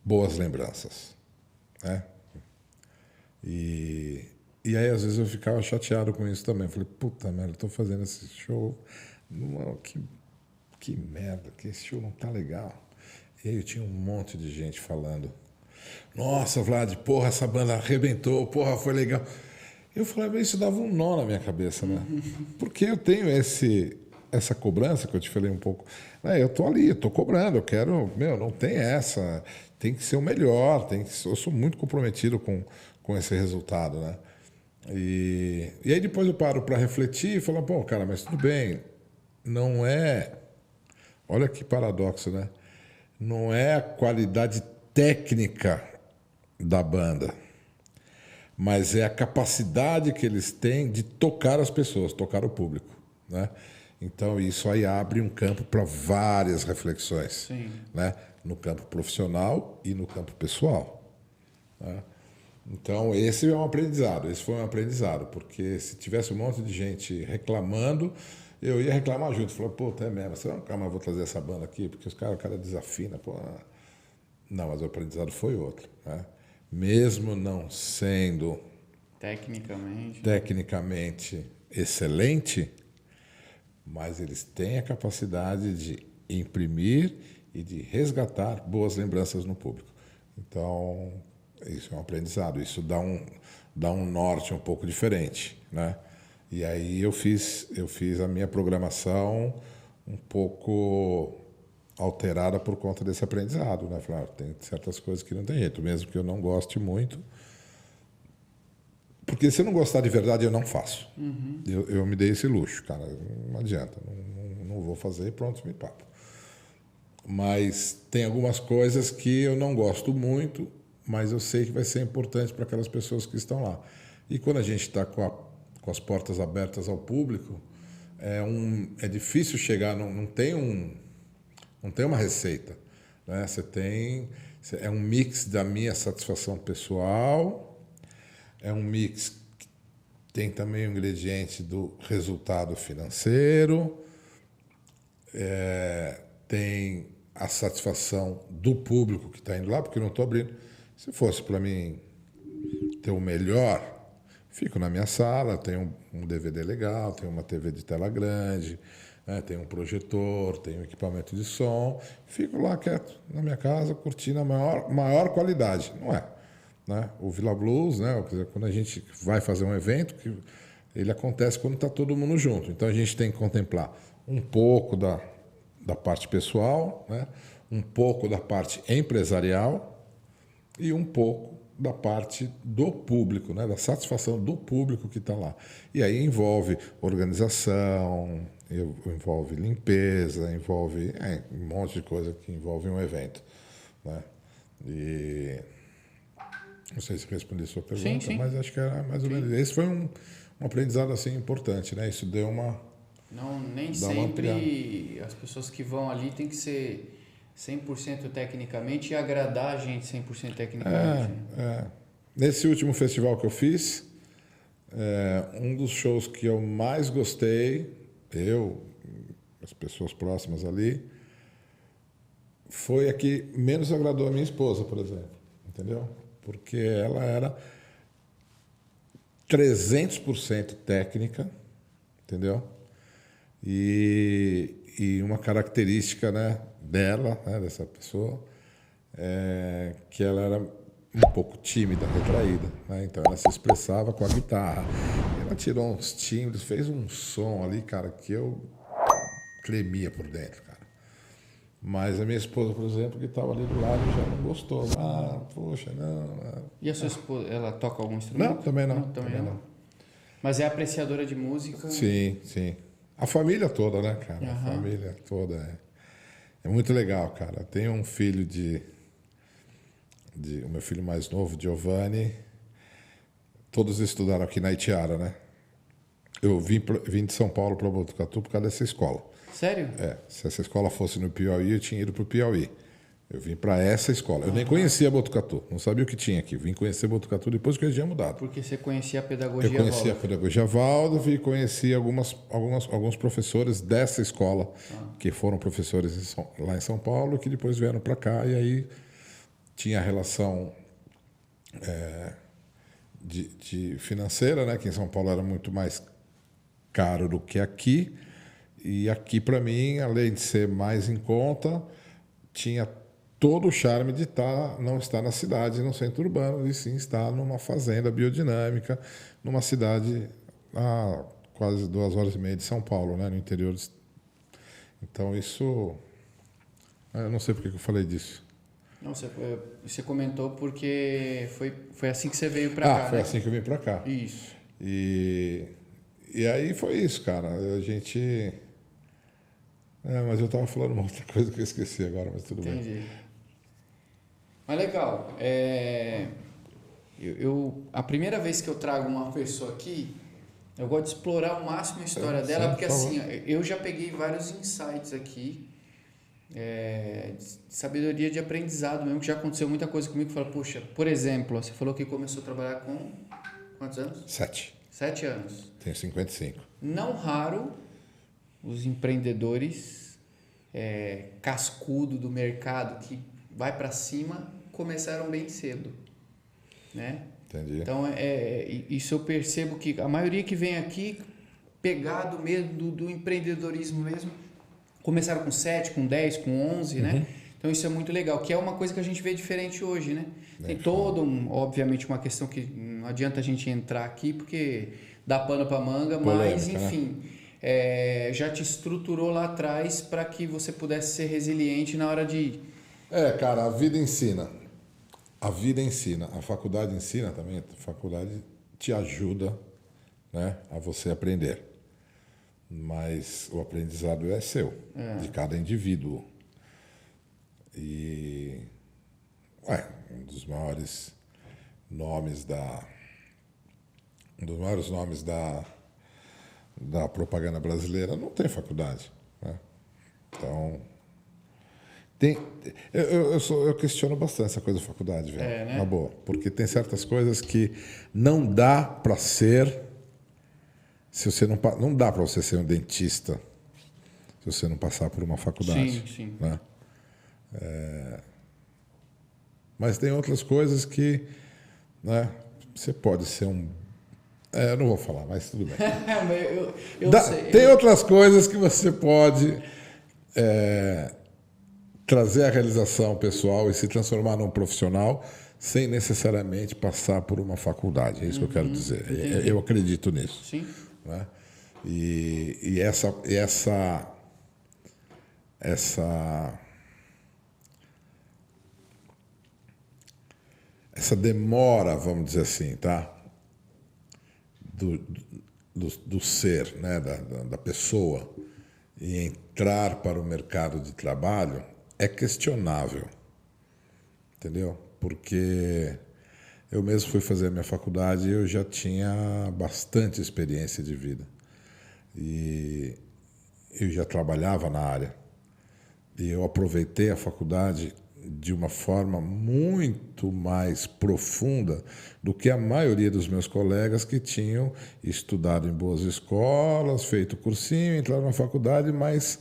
boas lembranças, né? E aí às vezes eu ficava chateado com isso também. Falei, puta merda, eu tô fazendo esse show, que merda, que esse show não tá legal. E aí eu tinha um monte de gente falando, nossa, Vlad, porra, essa banda arrebentou, porra, foi legal. Eu falei, isso dava um nó na minha cabeça, né? Porque eu tenho essa cobrança que eu te falei um pouco. Eu tô ali, eu tô cobrando, eu quero, não tem essa, tem que ser o melhor, eu sou muito comprometido com esse resultado, né? E aí depois eu paro para refletir e falo, pô, cara, mas tudo bem, não é, olha que paradoxo, né? Não é a qualidade técnica da banda, mas é a capacidade que eles têm de tocar as pessoas, tocar o público, né? Então, isso aí abre um campo para várias reflexões, Sim. né? No campo profissional e no campo pessoal, né? Então, esse é um aprendizado, esse foi um aprendizado, porque se tivesse um monte de gente reclamando, eu ia reclamar junto. Falei, pô, até mesmo, você não, calma, eu vou trazer essa banda aqui, porque o cara desafina, pô. Não, mas o aprendizado foi outro, né? Mesmo não sendo tecnicamente excelente, mas eles têm a capacidade de imprimir e de resgatar boas lembranças no público. Então, isso é um aprendizado, isso dá um norte um pouco diferente, né? E aí eu fiz a minha programação um pouco alterada por conta desse aprendizado, né? Falei, tem certas coisas que não tem jeito, mesmo que eu não goste muito. Porque se eu não gostar de verdade, eu não faço. Uhum. Eu me dei esse luxo, cara. Não adianta, não vou fazer, pronto, me papo. Mas tem algumas coisas que eu não gosto muito, mas eu sei que vai ser importante para aquelas pessoas que estão lá. E quando a gente está com as portas abertas ao público, é difícil chegar, não tem uma receita, né? É um mix da minha satisfação pessoal, é um mix que tem também o ingrediente do resultado financeiro, tem a satisfação do público que está indo lá, porque eu não estou abrindo. Se fosse para mim ter o melhor, fico na minha sala, tenho um DVD legal, tenho uma TV de tela grande, né, tenho um projetor, tenho um equipamento de som, fico lá quieto na minha casa, curtindo a maior qualidade. Não é, né? O Villa Blues, né, quando a gente vai fazer um evento, ele acontece quando está todo mundo junto. Então a gente tem que contemplar um pouco da parte pessoal, né, um pouco da parte empresarial e um pouco da parte do público, né, da satisfação do público que está lá. E aí envolve organização, envolve limpeza, envolve um monte de coisa que envolve um evento, né? E não sei se respondi a sua pergunta, Sim. mas acho que era mais ou menos. Esse foi um aprendizado assim importante, né? Isso deu uma... Não, nem sempre as pessoas que vão ali tem que ser 100% tecnicamente e agradar a gente 100% tecnicamente. Nesse último festival que eu fiz, um dos shows que eu mais gostei, as pessoas próximas ali, foi a que menos agradou a minha esposa, por exemplo, entendeu? Porque ela era 300% técnica, entendeu? E uma característica, né, dela, né, dessa pessoa, que ela era um pouco tímida, retraída, né? Então ela se expressava com a guitarra. Ela tirou uns timbres, fez um som ali, cara, que eu tremia por dentro, cara. Mas a minha esposa, por exemplo, que estava ali do lado, já não gostou. Poxa, não. E a sua esposa, ela toca algum instrumento? Não, também não. Também não. Mas é apreciadora de música? Sim. A família toda, né, cara? Uhum. A família toda é muito legal, cara. Tenho um filho o meu filho mais novo, Giovanni. Todos estudaram aqui na Itiara, né? Eu vim de São Paulo para Botucatu por causa dessa escola. Sério? Se essa escola fosse no Piauí, eu tinha ido para o Piauí. Eu vim para essa escola. Eu nem conhecia Botucatu, não sabia o que tinha aqui. Vim conhecer Botucatu depois que eu tinha mudado. Porque você conhecia a pedagogia Eu conhecia a pedagogia Waldorf e conheci alguns professores dessa escola, que foram professores lá em São Paulo, que depois vieram para cá. E aí tinha a relação de financeira, né, que em São Paulo era muito mais caro do que aqui. E aqui, para mim, além de ser mais em conta, tinha todo o charme de não estar na cidade, no centro urbano, e sim estar numa fazenda biodinâmica, numa cidade a quase 2h30 de São Paulo, né, no interior. Então, isso... Eu não sei por que eu falei disso. Não, você comentou porque foi assim que você veio para cá, foi né? assim que eu vim para cá. Isso. E aí foi isso, cara. A gente... mas eu estava falando uma outra coisa que eu esqueci agora, mas tudo bem. Entendi. Mas legal. A primeira vez que eu trago uma pessoa aqui, eu gosto de explorar ao máximo a história dela, sim, porque por assim, favor. eu já peguei vários insights aqui, de sabedoria de aprendizado mesmo, que já aconteceu muita coisa comigo, que fala, poxa, por exemplo, você falou que começou a trabalhar com quantos anos? 7. 7 anos. Tenho 55. Não raro, os empreendedores cascudo do mercado que vai para cima começaram bem cedo, né? Entendi. Então, isso eu percebo que a maioria que vem aqui, pegado mesmo do empreendedorismo mesmo, começaram com 7, com 10, com 11, né? Então, isso é muito legal, que é uma coisa que a gente vê diferente hoje, né? Tem obviamente, uma questão que não adianta a gente entrar aqui, porque dá pano para manga, mas, Polêmica, enfim, já te estruturou lá atrás para que você pudesse ser resiliente na hora de... Cara, a vida ensina. A vida ensina. A faculdade ensina também. A faculdade te ajuda, né, a você aprender. Mas o aprendizado é seu, de cada indivíduo. E um dos maiores nomes da propaganda brasileira não tem faculdade, né? Então, eu questiono bastante essa coisa da faculdade, velho. né? Na boa. Porque tem certas coisas que não dá para ser. Se você não dá para você ser um dentista se você não passar por uma faculdade. Sim. Né? Mas tem outras coisas que, né, você pode ser um. Eu não vou falar, mas tudo bem. eu sei. Tem outras coisas que você pode trazer a realização pessoal e se transformar num profissional sem necessariamente passar por uma faculdade. É isso que eu quero dizer. Entendi. Eu acredito nisso. Sim. Né? E essa demora, vamos dizer assim, tá? Do ser, né? da pessoa, e entrar para o mercado de trabalho é questionável, entendeu? Porque eu mesmo fui fazer a minha faculdade e eu já tinha bastante experiência de vida. E eu já trabalhava na área. E eu aproveitei a faculdade de uma forma muito mais profunda do que a maioria dos meus colegas que tinham estudado em boas escolas, feito cursinho, entraram na faculdade, mas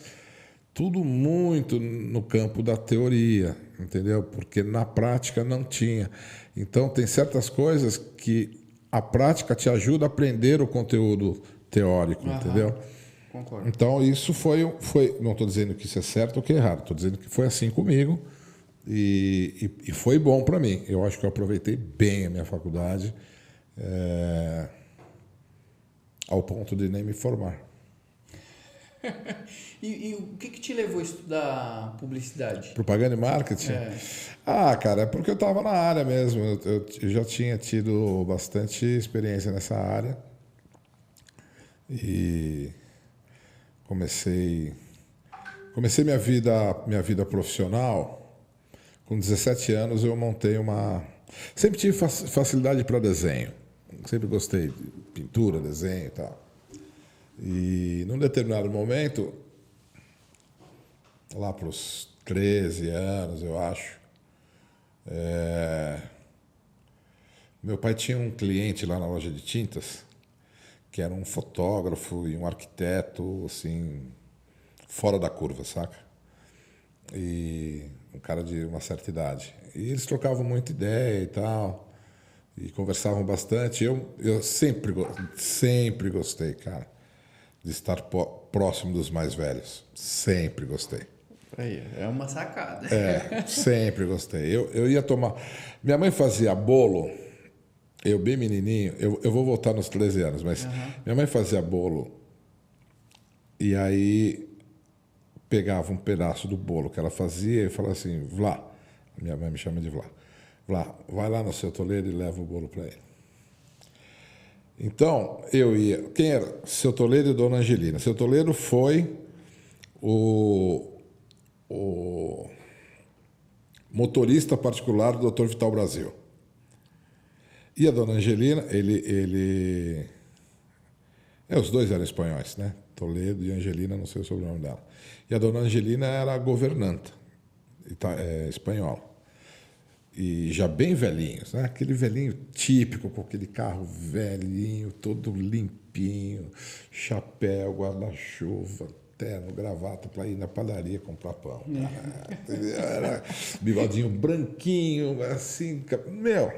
tudo muito no campo da teoria, entendeu? Porque na prática não tinha. Então, tem certas coisas que a prática te ajuda a aprender o conteúdo teórico, entendeu? Concordo. Então, isso foi. Não estou dizendo que isso é certo ou que é errado, estou dizendo que foi assim comigo e foi bom para mim. Eu acho que eu aproveitei bem a minha faculdade, ao ponto de nem me formar. E o que te levou a estudar publicidade? Propaganda e marketing? Cara, é porque eu estava na área mesmo. Eu já tinha tido bastante experiência nessa área. E comecei minha vida profissional. Com 17 anos eu montei uma... Sempre tive facilidade para desenho. Sempre gostei de pintura, desenho e tal. E num determinado momento, lá para os 13 anos, eu acho, meu pai tinha um cliente lá na loja de tintas, que era um fotógrafo e um arquiteto, assim, fora da curva, saca? E um cara de uma certa idade. E eles trocavam muita ideia e tal, e conversavam bastante. Eu sempre gostei, cara, de estar próximo dos mais velhos. Sempre gostei. Aí, é uma sacada. Sempre gostei. Eu ia tomar... Minha mãe fazia bolo, eu bem menininho, eu vou voltar nos 13 anos, mas minha mãe fazia bolo e aí pegava um pedaço do bolo que ela fazia e falava assim, Vlá, minha mãe me chama de Vlá, vai lá no seu Toledo e leva o bolo para ele. Então, eu ia... Quem era? Seu Toledo e Dona Angelina. Seu Toledo foi o motorista particular do Dr. Vital Brasil. E a dona Angelina, os dois eram espanhóis, né? Toledo e Angelina, não sei o sobrenome dela. E a dona Angelina era governanta espanhola. E já bem velhinhos, né? Aquele velhinho típico, com aquele carro velhinho, todo limpinho, chapéu, guarda-chuva, terno, gravata, para ir na padaria comprar pão. Era bigodinho branquinho, assim, meu.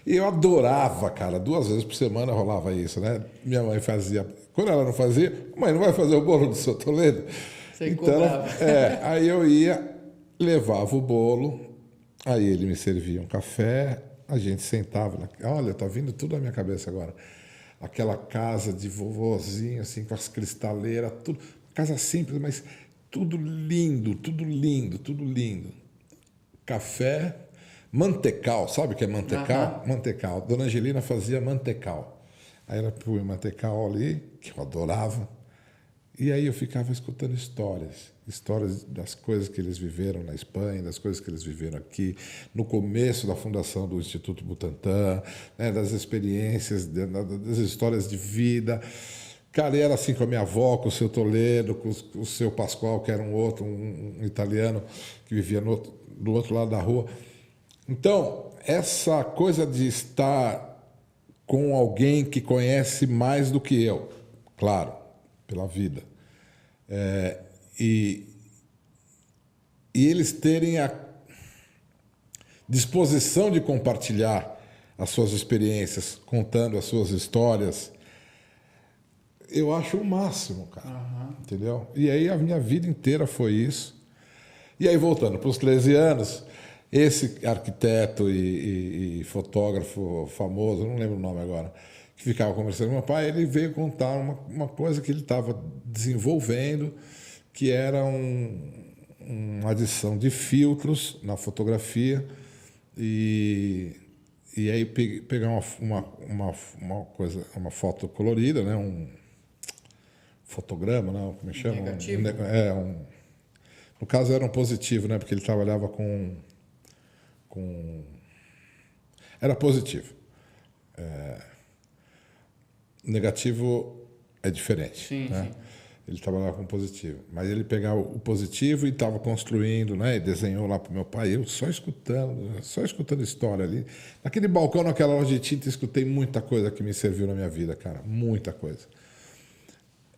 E eu adorava, cara. 2 vezes por semana rolava isso, né? Minha mãe fazia. Quando ela não fazia, mãe, não vai fazer o bolo do seu Toledo? Você então, cobrava. aí eu ia, levava o bolo, aí ele me servia um café, a gente sentava. Olha, tá vindo tudo na minha cabeça agora. Aquela casa de vovozinho, assim, com as cristaleiras, tudo. Casa simples, mas tudo lindo, tudo lindo, tudo lindo. Café, mantecal, sabe o que é mantecal? Aham. Mantecal. Dona Angelina fazia mantecal. Aí ela põe mantecal ali, que eu adorava. E aí eu ficava escutando histórias das coisas que eles viveram na Espanha, das coisas que eles viveram aqui, no começo da fundação do Instituto Butantan, né, das experiências, das histórias de vida. Cara, e era assim com a minha avó, com o seu Toledo, com o seu Pascoal, que era um italiano que vivia do outro lado da rua. Então, essa coisa de estar com alguém que conhece mais do que eu, claro, pela vida, e eles terem a disposição de compartilhar as suas experiências, contando as suas histórias, eu acho o máximo, cara. Aham. Entendeu? E aí a minha vida inteira foi isso. E aí, voltando para os 13 anos, esse arquiteto e fotógrafo famoso, não lembro o nome agora, que ficava conversando com meu pai, ele veio contar uma coisa que ele estava desenvolvendo, que era uma adição de filtros na fotografia e aí pegar uma coisa, uma foto colorida, né? Um fotograma, não, como é que chama? Negativo? No caso era um positivo, né? Porque ele trabalhava com era positivo. Negativo é diferente. Sim, né? sim. Ele trabalhava com positivo. Mas ele pegava o positivo e estava construindo, né? E desenhou lá para o meu pai. Eu só escutando história ali. Naquele balcão, naquela loja de tinta, escutei muita coisa que me serviu na minha vida, cara. Muita coisa.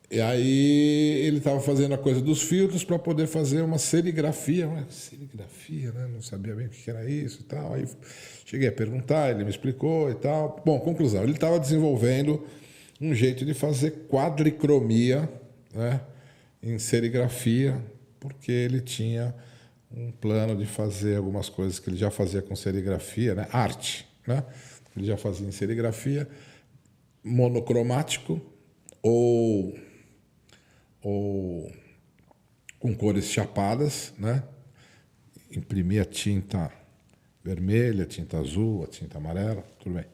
E aí ele estava fazendo a coisa dos filtros para poder fazer uma serigrafia. Serigrafia, né? Não sabia bem o que era isso e tal. Aí cheguei a perguntar, ele me explicou e tal. Bom, conclusão, ele estava desenvolvendo um jeito de fazer quadricromia, né, em serigrafia, porque ele tinha um plano de fazer algumas coisas que ele já fazia com serigrafia, né, arte, né, ele já fazia em serigrafia, monocromático ou com cores chapadas, né, imprimia tinta vermelha, tinta azul, a tinta amarela, tudo bem.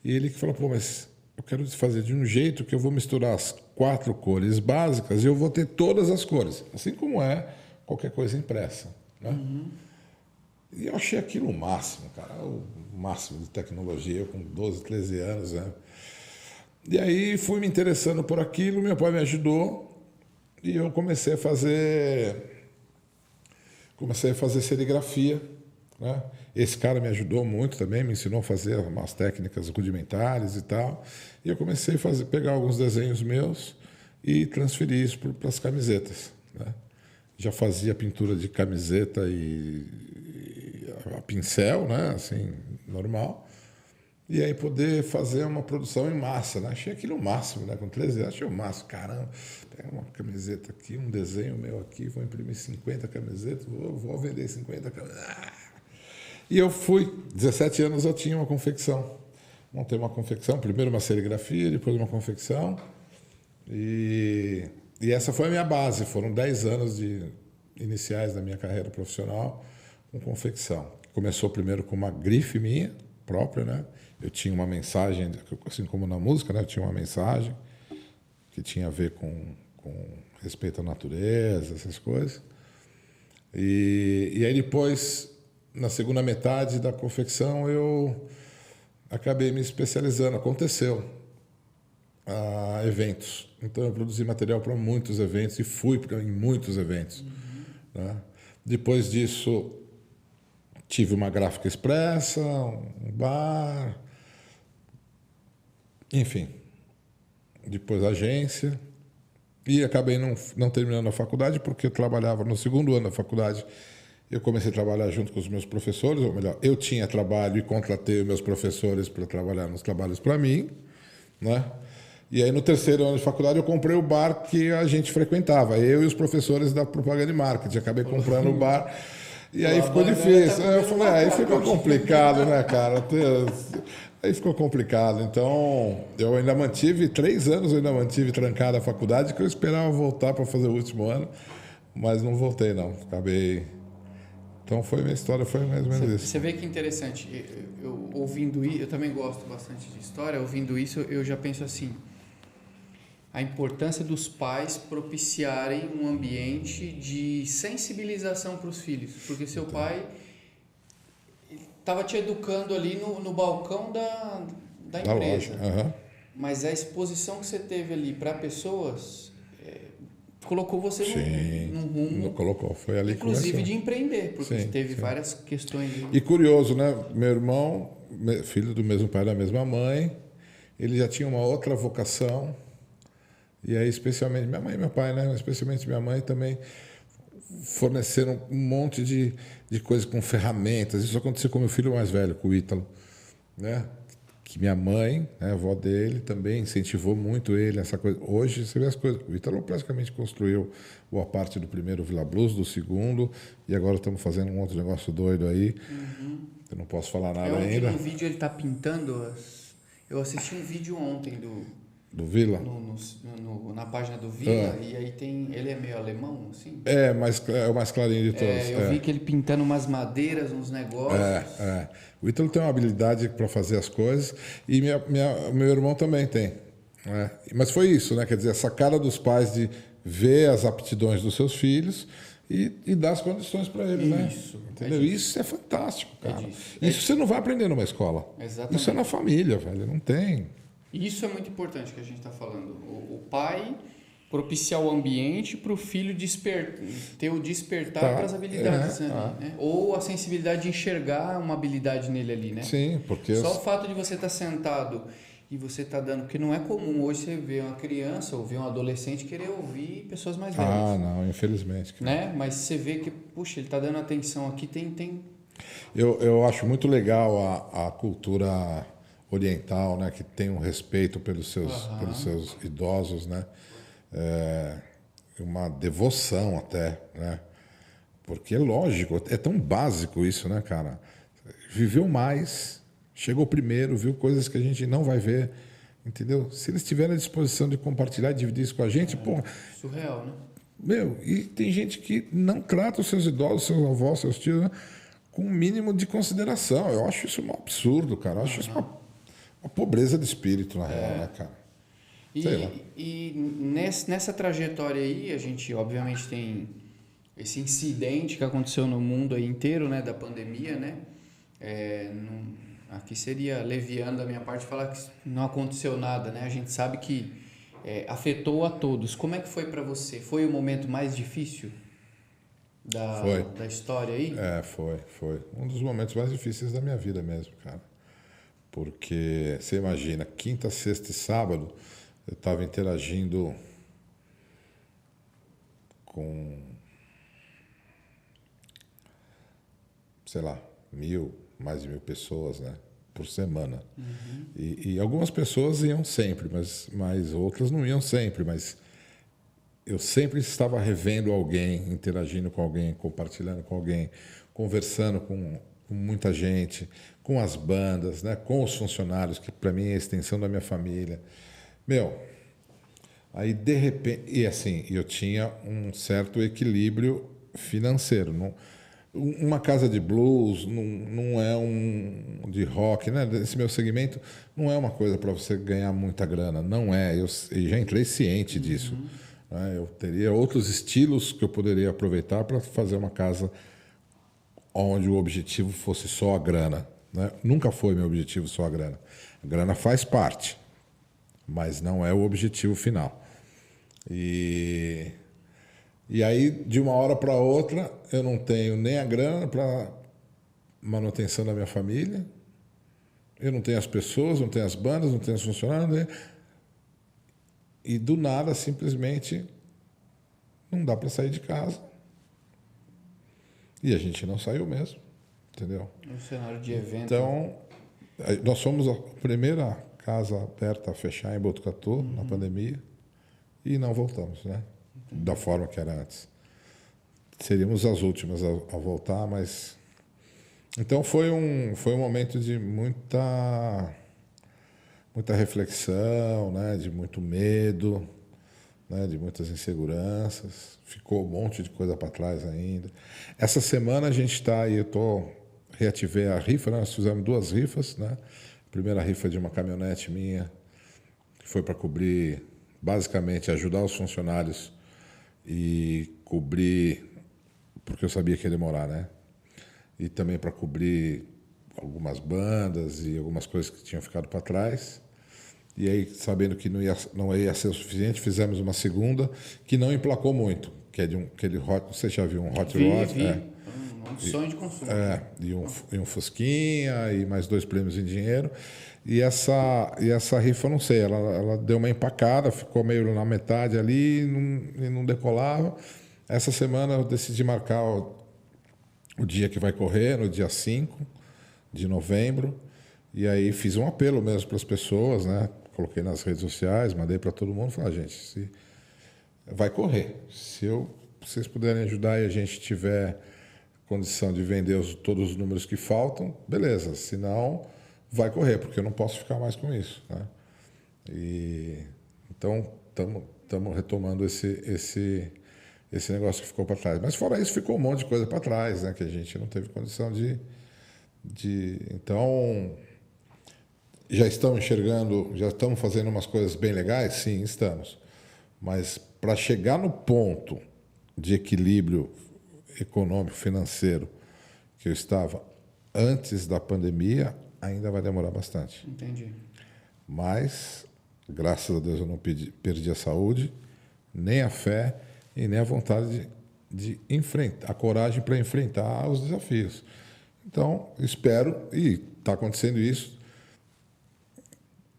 E ele que falou, pô, mas eu quero fazer de um jeito que eu vou misturar as 4 cores básicas e eu vou ter todas as cores, assim como é qualquer coisa impressa. Né? Uhum. E eu achei aquilo o máximo, cara, o máximo de tecnologia, eu com 12, 13 anos. Né? E aí fui me interessando por aquilo, meu pai me ajudou e eu comecei a fazer serigrafia. Né? Esse cara me ajudou muito também, me ensinou a fazer umas técnicas rudimentares e tal. E eu comecei a pegar alguns desenhos meus e transferir isso para as camisetas. Né? Já fazia pintura de camiseta e a pincel, né? Assim, normal. E aí poder fazer uma produção em massa. Né? Achei aquilo o máximo, né? Com 13 anos, achei o máximo. Caramba, pega uma camiseta aqui, um desenho meu aqui, vou imprimir 50 camisetas, vou vender 50 camisetas. E eu fui, 17 anos eu tinha uma confecção. Montei uma confecção, primeiro uma serigrafia, depois uma confecção. E essa foi a minha base. Foram 10 anos iniciais da minha carreira profissional com confecção. Começou primeiro com uma grife minha própria, né? Eu tinha uma mensagem, assim como na música, né? Eu tinha uma mensagem que tinha a ver com respeito à natureza, essas coisas. E aí depois, na segunda metade da confecção, acabei me especializando. Aconteceu a eventos. Então, eu produzi material para muitos eventos e fui em muitos eventos. Né? Depois disso, tive uma gráfica expressa, um bar, enfim. Depois agência. E acabei não terminando a faculdade, porque eu trabalhava no segundo ano da faculdade. Eu comecei a trabalhar junto com os meus professores, ou melhor, eu tinha trabalho e contratei os meus professores para trabalhar nos trabalhos para mim, né? E aí, no terceiro ano de faculdade, eu comprei o bar que a gente frequentava, eu e os professores da propaganda e marketing. Acabei comprando o bar e aí ficou difícil. Eu falei, aí ficou complicado, né, cara? Aí ficou complicado. Então, eu ainda mantive 3 anos, eu ainda mantive trancada a faculdade, que eu esperava voltar para fazer o último ano, mas não voltei, não. Acabei. Então, minha história foi mais ou menos isso. Você vê que interessante. Eu ouvindo isso, eu também gosto bastante de história. Ouvindo isso, eu já penso assim: a importância dos pais propiciarem um ambiente de sensibilização para os filhos, porque seu pai estava te educando ali no balcão da empresa, mas a exposição que você teve ali para pessoas colocou você num rumo, colocou, foi ali inclusive de empreender, porque teve várias questões. E curioso, né? Meu irmão, filho do mesmo pai da mesma mãe, ele já tinha uma outra vocação, e aí especialmente minha mãe e meu pai, né? Especialmente minha mãe também forneceram um monte de coisas com ferramentas. Isso aconteceu com meu filho mais velho, com o Ítalo, né? Que minha mãe, né, a avó dele, também incentivou muito ele essa coisa. Hoje você vê as coisas. O Ítalo praticamente construiu boa parte do primeiro Villa Blues, do segundo, e agora estamos fazendo um outro negócio doido aí. Eu não posso falar nada ainda. No vídeo ele está pintando. Eu assisti um vídeo ontem do Villa? Na página do Villa, e aí ele é meio alemão, assim? É o mais clarinho de todos. Eu vi que ele pintando umas madeiras, uns negócios. O Ítalo tem uma habilidade para fazer as coisas, e meu irmão também tem. Né? Mas foi isso, né? Quer dizer, essa cara dos pais de ver as aptidões dos seus filhos e dar as condições para eles, né? Entendeu? Isso é fantástico, cara. Isso você não vai aprender numa escola. Exatamente. Isso é na família, velho. Não tem. Isso é muito importante que a gente está falando. O pai propiciar o ambiente para o filho ter o despertar para as habilidades. Né? Ou a sensibilidade de enxergar uma habilidade nele ali, né? Sim, porque... Só o fato de você estar sentado e você estar dando... Porque não é comum hoje você ver uma criança ou ver um adolescente querer ouvir pessoas mais velhas. Não, infelizmente. Né? Mas você vê que, puxa, ele está dando atenção aqui, tem... Eu acho muito legal a cultura oriental, né, que tem um respeito pelos seus idosos, né, uma devoção até, né, porque é lógico, é tão básico isso, né, cara, viveu mais, chegou primeiro, viu coisas que a gente não vai ver, entendeu? Se eles tiverem a disposição de compartilhar e dividir isso com a gente, surreal, né? E tem gente que não trata os seus idosos, seus avós, seus tios, né, com um mínimo de consideração. Eu acho isso um absurdo, cara. Eu acho isso uma pobreza de espírito, na real, né, cara? E nessa trajetória aí, a gente, obviamente, tem esse incidente que aconteceu no mundo aí inteiro, né, da pandemia, né? Aqui seria leviano da minha parte falar que não aconteceu nada, né? A gente sabe que afetou a todos. Como é que foi para você? Foi o momento mais difícil da história aí? Foi. Um dos momentos mais difíceis da minha vida mesmo, cara. Porque, você imagina, quinta, sexta e sábado, eu estava interagindo com, sei lá, mais de 1.000 pessoas, né, por semana. E algumas pessoas iam sempre, mas outras não iam sempre. Mas eu sempre estava revendo alguém, interagindo com alguém, compartilhando com alguém, conversando com muita gente, com as bandas, né, com os funcionários, que para mim é a extensão da minha família. Aí de repente... E assim, eu tinha um certo equilíbrio financeiro. Uma casa de blues não é de rock, né? Esse meu segmento não é uma coisa para você ganhar muita grana. Não é. Eu já entrei ciente disso. Né? Eu teria outros estilos que eu poderia aproveitar para fazer uma casa onde o objetivo fosse só a grana, né? Nunca foi meu objetivo só a grana. A grana faz parte, mas não é o objetivo final. E aí, de uma hora para outra, eu não tenho nem a grana para manutenção da minha família, eu não tenho as pessoas, não tenho as bandas, não tenho os funcionários, e do nada, simplesmente, não dá para sair de casa. E a gente não saiu mesmo, entendeu? No cenário de evento. Então, nós fomos a primeira casa aberta a fechar em Botucatu, na pandemia, e não voltamos, né? Da forma que era antes. Seríamos as últimas a voltar, mas... Então, foi um momento de muita reflexão, né? De muito medo, né? De muitas inseguranças. Ficou um monte de coisa para trás ainda. Essa semana a gente está aí, reativei a rifa, né? Nós fizemos 2 rifas, né? A primeira rifa de uma caminhonete minha, que foi para cobrir, basicamente, ajudar os funcionários e cobrir, porque eu sabia que ia demorar, né? E também para cobrir algumas bandas e algumas coisas que tinham ficado para trás. E aí, sabendo que não ia ser o suficiente, fizemos uma segunda que não emplacou muito, que é de aquele hot, você já viu um hot rod? Vi. Um sonho de consumo. E um Fusquinha e mais 2 prêmios em dinheiro. E essa rifa, eu não sei, ela deu uma empacada, ficou meio na metade ali e não decolava. Essa semana eu decidi marcar o dia que vai correr, no dia 5 de novembro. E aí fiz um apelo mesmo para as pessoas, né? Coloquei nas redes sociais, mandei para todo mundo, falei, gente, vai correr. Se vocês puderem ajudar e a gente tiver condição de vender todos os números que faltam, beleza. Se não, vai correr, porque eu não posso ficar mais com isso, né? Então, estamos retomando esse negócio que ficou para trás. Mas fora isso, ficou um monte de coisa para trás, né? Que a gente não teve condição de... Então, já estamos enxergando, já estamos fazendo umas coisas bem legais? Sim, estamos. Mas para chegar no ponto de equilíbrio econômico, financeiro, que eu estava antes da pandemia, ainda vai demorar bastante. Entendi. Mas, graças a Deus, eu não perdi a saúde, nem a fé e nem a vontade de enfrentar, a coragem para enfrentar os desafios. Então, espero, e está acontecendo isso,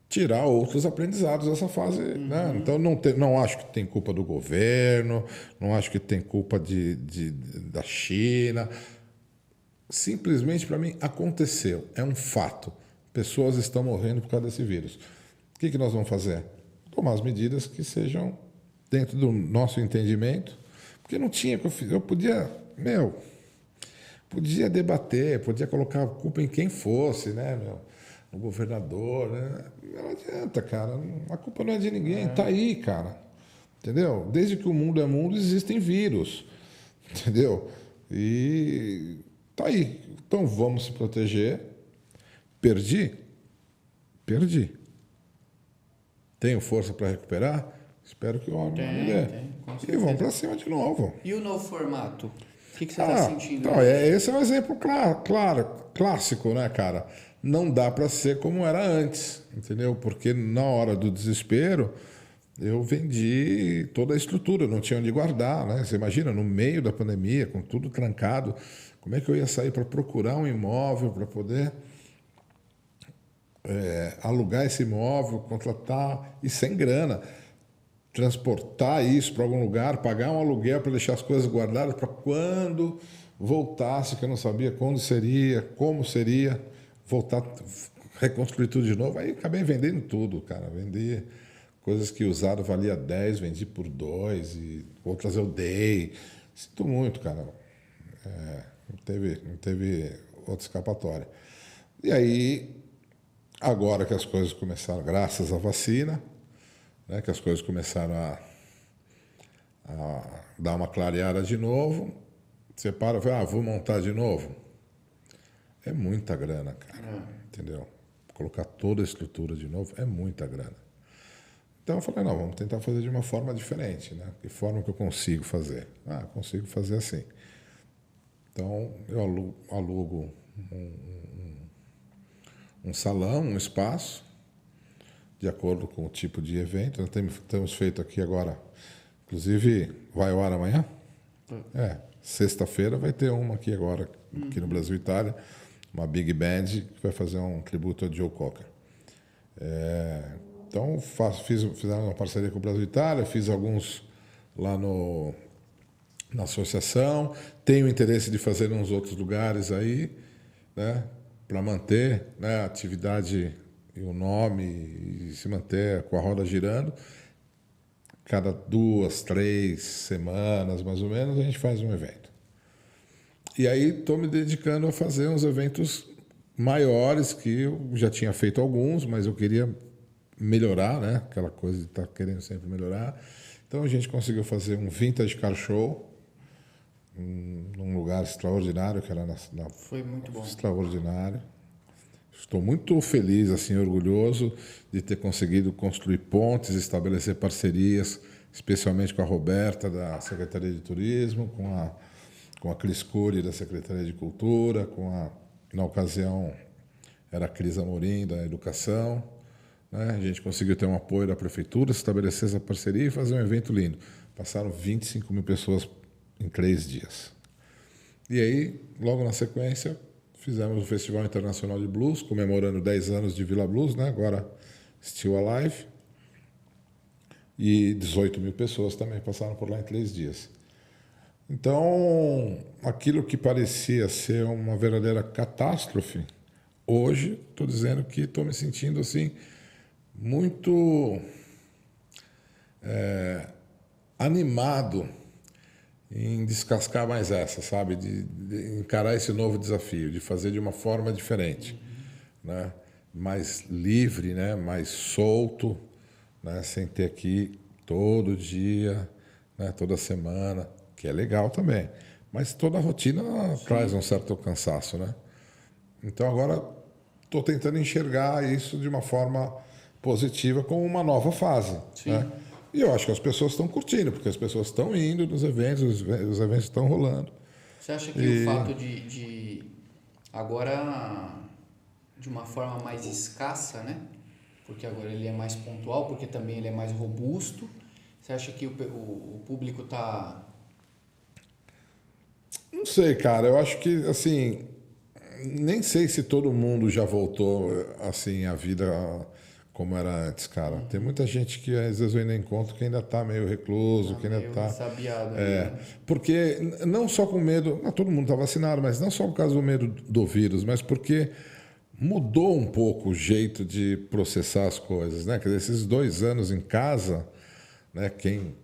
tirar outros aprendizados dessa fase. Né? Então, não acho que tem culpa do governo, não acho que tem culpa da China. Simplesmente, para mim, aconteceu. É um fato. Pessoas estão morrendo por causa desse vírus. O que nós vamos fazer? Tomar as medidas que sejam dentro do nosso entendimento, porque não tinha que eu podia debater, podia colocar a culpa em quem fosse, né, no governador, né? Não adianta, cara, a culpa não é de ninguém, tá aí, cara, entendeu? Desde que o mundo é mundo, existem vírus, entendeu? E tá aí, então vamos se proteger. Perdi? Tenho força para recuperar? Espero que o órgão me dê. E vamos para cima de novo. E o novo formato? O que você está sentindo? Então, esse é um exemplo clássico, né, cara? Não dá para ser como era antes, entendeu? Porque na hora do desespero, eu vendi toda a estrutura, não tinha onde guardar, né? Você imagina, no meio da pandemia, com tudo trancado, como é que eu ia sair para procurar um imóvel, para poder alugar esse imóvel, contratar, e sem grana. Transportar isso para algum lugar, pagar um aluguel para deixar as coisas guardadas para quando voltasse, que eu não sabia quando seria, como seria, voltar, reconstruir tudo de novo. Aí acabei vendendo tudo, cara. Vendi coisas que usado valia 10, vendi por 2, e outras eu dei. Sinto muito, cara. Não teve outra escapatória. E aí, agora que as coisas começaram, graças à vacina, né, que as coisas começaram a dar uma clareada de novo, você para e fala, vou montar de novo. É muita grana, cara, entendeu? Colocar toda a estrutura de novo é muita grana. Então eu falei, não, vamos tentar fazer de uma forma diferente, né? Que forma que eu consigo fazer? Consigo fazer assim. Então eu alugo um salão, um espaço, de acordo com o tipo de evento. Nós temos feito aqui agora, inclusive, vai ao ar amanhã? Sexta-feira vai ter uma aqui agora, aqui no Brasil Itália, uma big band que vai fazer um tributo a Joe Cocker. Então, fizemos uma parceria com o Brasil Itália, fiz alguns lá na associação, tenho interesse de fazer em uns outros lugares aí, né, para manter, né, a atividade e o nome e se manter com a roda girando. Cada 2, 3 semanas, mais ou menos, a gente faz um evento. E aí estou me dedicando a fazer uns eventos maiores, que eu já tinha feito alguns, mas eu queria melhorar, né? Aquela coisa de estar querendo sempre melhorar. Então a gente conseguiu fazer um Vintage Car Show num lugar extraordinário, que era Foi muito bom. Extraordinário. Estou muito feliz, assim, orgulhoso de ter conseguido construir pontes, estabelecer parcerias, especialmente com a Roberta, da Secretaria de Turismo, com a Cris Cury, da Secretaria de Cultura, na ocasião era a Cris Amorim, da Educação. Né? A gente conseguiu ter um apoio da Prefeitura, estabelecer essa parceria e fazer um evento lindo. Passaram 25 mil pessoas em 3 dias. E aí, logo na sequência, fizemos o Festival Internacional de Blues, comemorando 10 anos de Vila Blues, né? Agora Still Alive. E 18 mil pessoas também passaram por lá em 3 dias. Então, aquilo que parecia ser uma verdadeira catástrofe, hoje estou dizendo que estou me sentindo assim muito animado em descascar mais essa, sabe? De encarar esse novo desafio, de fazer de uma forma diferente, né? Mais livre, né? Mais solto, né? Sem ter aqui todo dia, né? Toda semana, que é legal também. Mas toda a rotina traz um certo cansaço, né? Então agora estou tentando enxergar isso de uma forma positiva, como uma nova fase, né? E eu acho que as pessoas estão curtindo, porque as pessoas estão indo nos eventos, os eventos estão rolando. Você acha que o fato de agora, de uma forma mais escassa, né? Porque agora ele é mais pontual, porque também ele é mais robusto, você acha que o público está... Não sei, cara. Eu acho que, assim, nem sei se todo mundo já voltou, assim, à vida como era antes, cara. Tem muita gente que às vezes eu ainda encontro que ainda está meio recluso, que ainda está... sabiado. Porque não só com medo... todo mundo está vacinado, mas não só por causa do medo do vírus, mas porque mudou um pouco o jeito de processar as coisas, né? Quer dizer, esses 2 anos em casa, né? Quem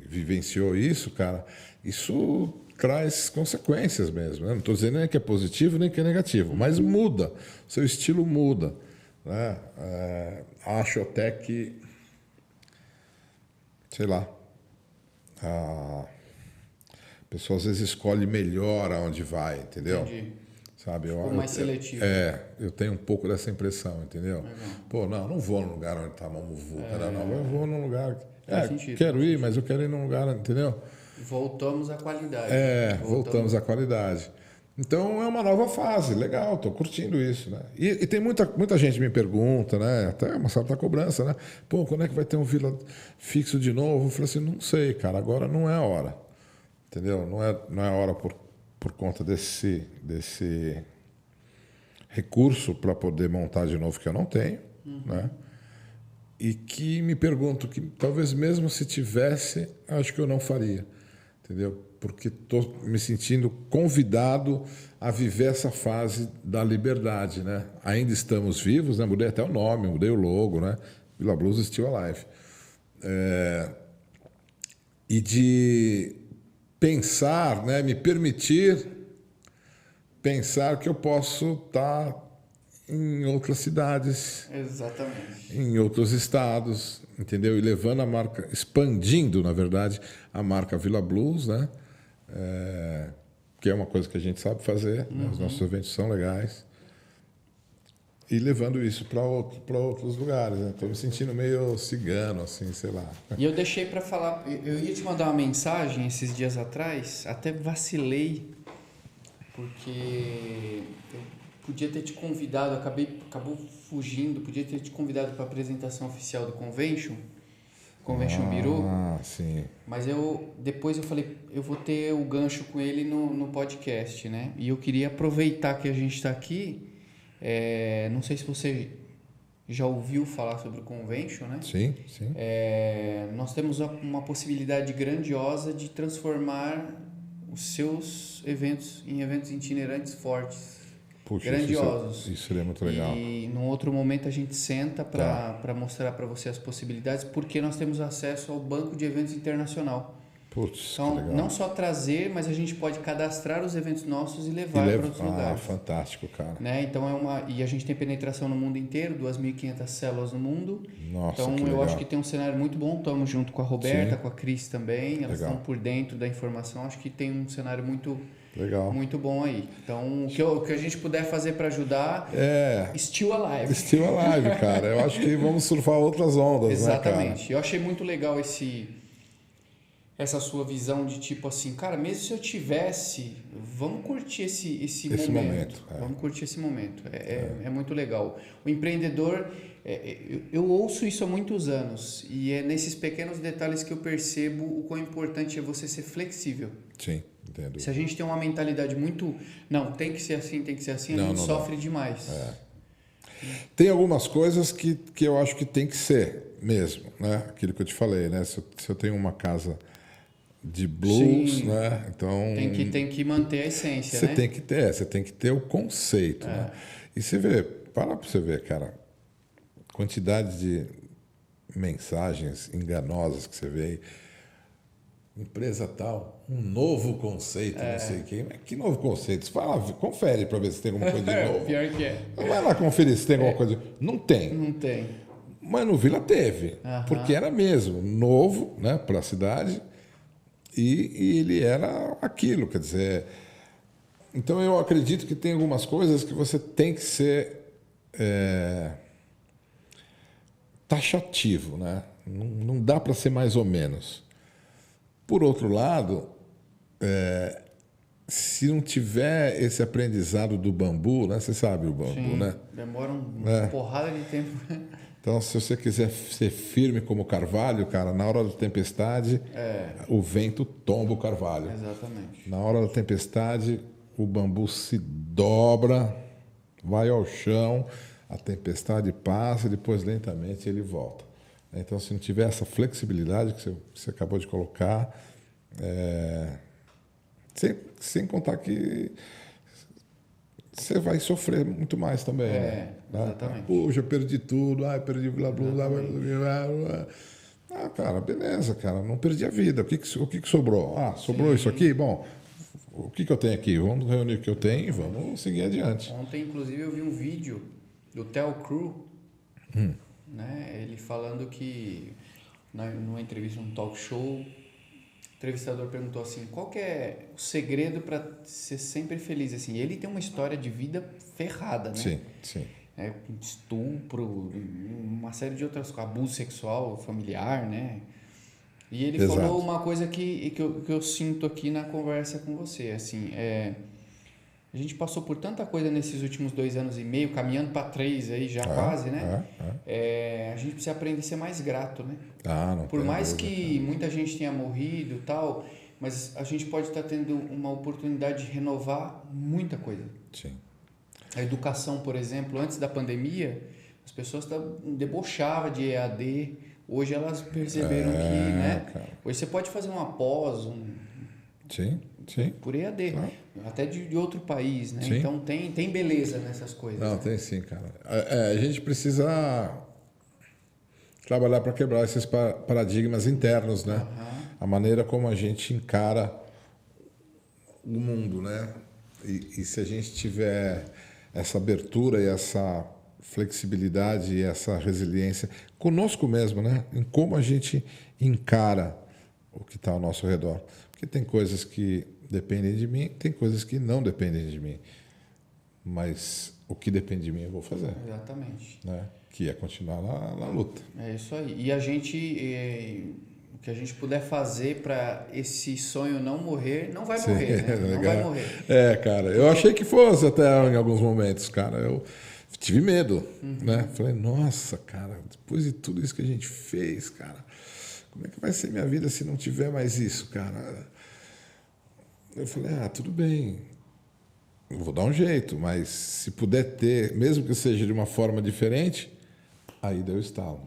vivenciou isso, cara, isso traz consequências mesmo, né? Não estou dizendo nem que é positivo nem que é negativo, mas muda, seu estilo muda, né? Acho até que, sei lá, a pessoa às vezes escolhe melhor aonde vai, entendeu? Entendi. Sabe? Ficou mais seletivo. Eu tenho um pouco dessa impressão, entendeu? Pô, não vou num lugar onde está uma muvuca, não, eu vou num lugar... quero ir, mas eu quero ir num lugar, entendeu? Voltamos à qualidade. Voltamos à qualidade. Então, é uma nova fase, legal, estou curtindo isso, né? E tem muita gente me pergunta, né? Até uma certa cobrança, né? Pô, quando é que vai ter um Vila fixo de novo? Eu falei assim, não sei, cara, agora não é a hora, entendeu? Não é a hora por conta desse recurso para poder montar de novo, que eu não tenho, né? E que me pergunto que talvez mesmo se tivesse, acho que eu não faria, entendeu? Porque estou me sentindo convidado a viver essa fase da liberdade, né? Ainda estamos vivos, né? Mudei até o nome, mudei o logo, né? Vila Blues Still Alive. E de pensar, né? Me permitir pensar que eu posso estar em outras cidades, exatamente, em outros estados, entendeu? E levando a marca, expandindo, na verdade, a marca Vila Blues, né? Que é uma coisa que a gente sabe fazer, né? Os nossos eventos são legais. E levando isso para outros lugares, né? Estou me sentindo meio cigano, assim, sei lá. E eu deixei para falar, eu ia te mandar uma mensagem esses dias atrás, até vacilei, porque podia ter te convidado, acabou fugindo, podia ter te convidado para a apresentação oficial do Convention Bureau. Ah, sim. Mas depois eu falei, eu vou ter o gancho com ele no podcast, né? E eu queria aproveitar que a gente está aqui. Não sei se você já ouviu falar sobre o Convention, né? Sim, sim. Nós temos uma possibilidade grandiosa de transformar os seus eventos em eventos itinerantes fortes. Puxa, grandiosos. Isso seria muito legal. E num outro momento a gente senta para mostrar para você as possibilidades, porque nós temos acesso ao banco de eventos internacional. Putz, Então, não só trazer, mas a gente pode cadastrar os eventos nossos e levar para outros lugares. Fantástico, cara. Né? Então, e a gente tem penetração no mundo inteiro, 2.500 células no mundo. Nossa, então, que eu legal. acho que tem um cenário muito bom. Estamos junto com a Roberta, Sim. com a Cris também. Elas Legal. estão por dentro da informação. Acho que tem um cenário muito bom aí. Então, o que a gente puder fazer para ajudar, still alive. Still alive, cara. Eu acho que vamos surfar outras ondas, Exatamente. né, cara? Eu achei muito legal essa sua visão de tipo assim, cara, mesmo se eu tivesse, vamos curtir esse momento. Vamos curtir esse momento. É muito legal. O empreendedor, eu ouço isso há muitos anos e é nesses pequenos detalhes que eu percebo o quão importante é você ser flexível. Sim, entendo. Se a gente tem uma mentalidade muito, não, tem que ser assim, a gente sofre demais. Tem algumas coisas que eu acho que tem que ser mesmo, né? Aquilo que eu te falei, né? Se eu tenho uma casa de blues, Sim. né? Então tem que manter a essência, você né? você tem que ter o conceito, né? E você vê, para você ver, cara, quantidade de mensagens enganosas que você vê aí. Empresa tal, um novo conceito, não sei quem. Mas que novo conceito? Você vai lá, confere para ver se tem alguma coisa de novo. Pior que é. Não vai lá conferir se tem alguma coisa. Não tem. Não tem. Mas no Vila teve, porque era mesmo novo, né, para a cidade e ele era aquilo, quer dizer. Então eu acredito que tem algumas coisas que você tem que ser taxativo, né? Não dá para ser mais ou menos. Por outro lado, se não tiver esse aprendizado do bambu, né? Você sabe o bambu, Sim, né? demora uma porrada de tempo. Então, se você quiser ser firme como o carvalho, cara, na hora da tempestade, o vento tomba o carvalho. Exatamente. Na hora da tempestade, o bambu se dobra, vai ao chão, a tempestade passa e depois lentamente ele volta. Então, se não tiver essa flexibilidade que você acabou de colocar, sem contar que você vai sofrer muito mais também. Né? Exatamente. Puxa, eu perdi tudo, perdi blá blá blá. Ah, cara, beleza, cara, não perdi a vida. O que sobrou? Sobrou isso aqui? Bom, o que eu tenho aqui? Vamos reunir o que eu tenho e vamos seguir adiante. Ontem, inclusive, eu vi um vídeo do Tel Crew, né? Ele falando que, numa entrevista, num talk show, o entrevistador perguntou assim, qual que é o segredo para ser sempre feliz? Assim, ele tem uma história de vida ferrada, né? Sim, sim. Estupro, uma série de outras coisas, abuso sexual, familiar, né? E ele Exato. falou uma coisa que eu sinto aqui na conversa com você, assim, a gente passou por tanta coisa nesses últimos 2 anos e meio, caminhando para 3 aí já quase, né? A gente precisa aprender a ser mais grato, né? Por mais que muita gente tenha morrido e tal, mas a gente pode estar tendo uma oportunidade de renovar muita coisa. Sim. A educação, por exemplo, antes da pandemia, as pessoas debochavam de EAD. Hoje elas perceberam que, né? Cara. Hoje você pode fazer uma pós, Sim. por EAD, claro. até de outro país, né? Sim. Então tem beleza nessas coisas. Não, né? tem sim, cara. A gente precisa trabalhar para quebrar esses paradigmas internos, né? A maneira como a gente encara o mundo, né? E se a gente tiver essa abertura e essa flexibilidade e essa resiliência conosco mesmo, né? Em como a gente encara o que está ao nosso redor. Porque tem coisas que dependem de mim, tem coisas que não dependem de mim. Mas o que depende de mim eu vou fazer. Exatamente. Né? Que é continuar na luta. É isso aí. E a gente o que a gente puder fazer para esse sonho não morrer, não vai Sim, morrer, né? Não vai morrer. Cara, eu achei que fosse até em alguns momentos, cara. Eu tive medo, né? Falei, nossa, cara, depois de tudo isso que a gente fez, cara, como é que vai ser minha vida se não tiver mais isso, cara? Eu falei, tudo bem, eu vou dar um jeito, mas se puder ter, mesmo que seja de uma forma diferente, aí deu estalo.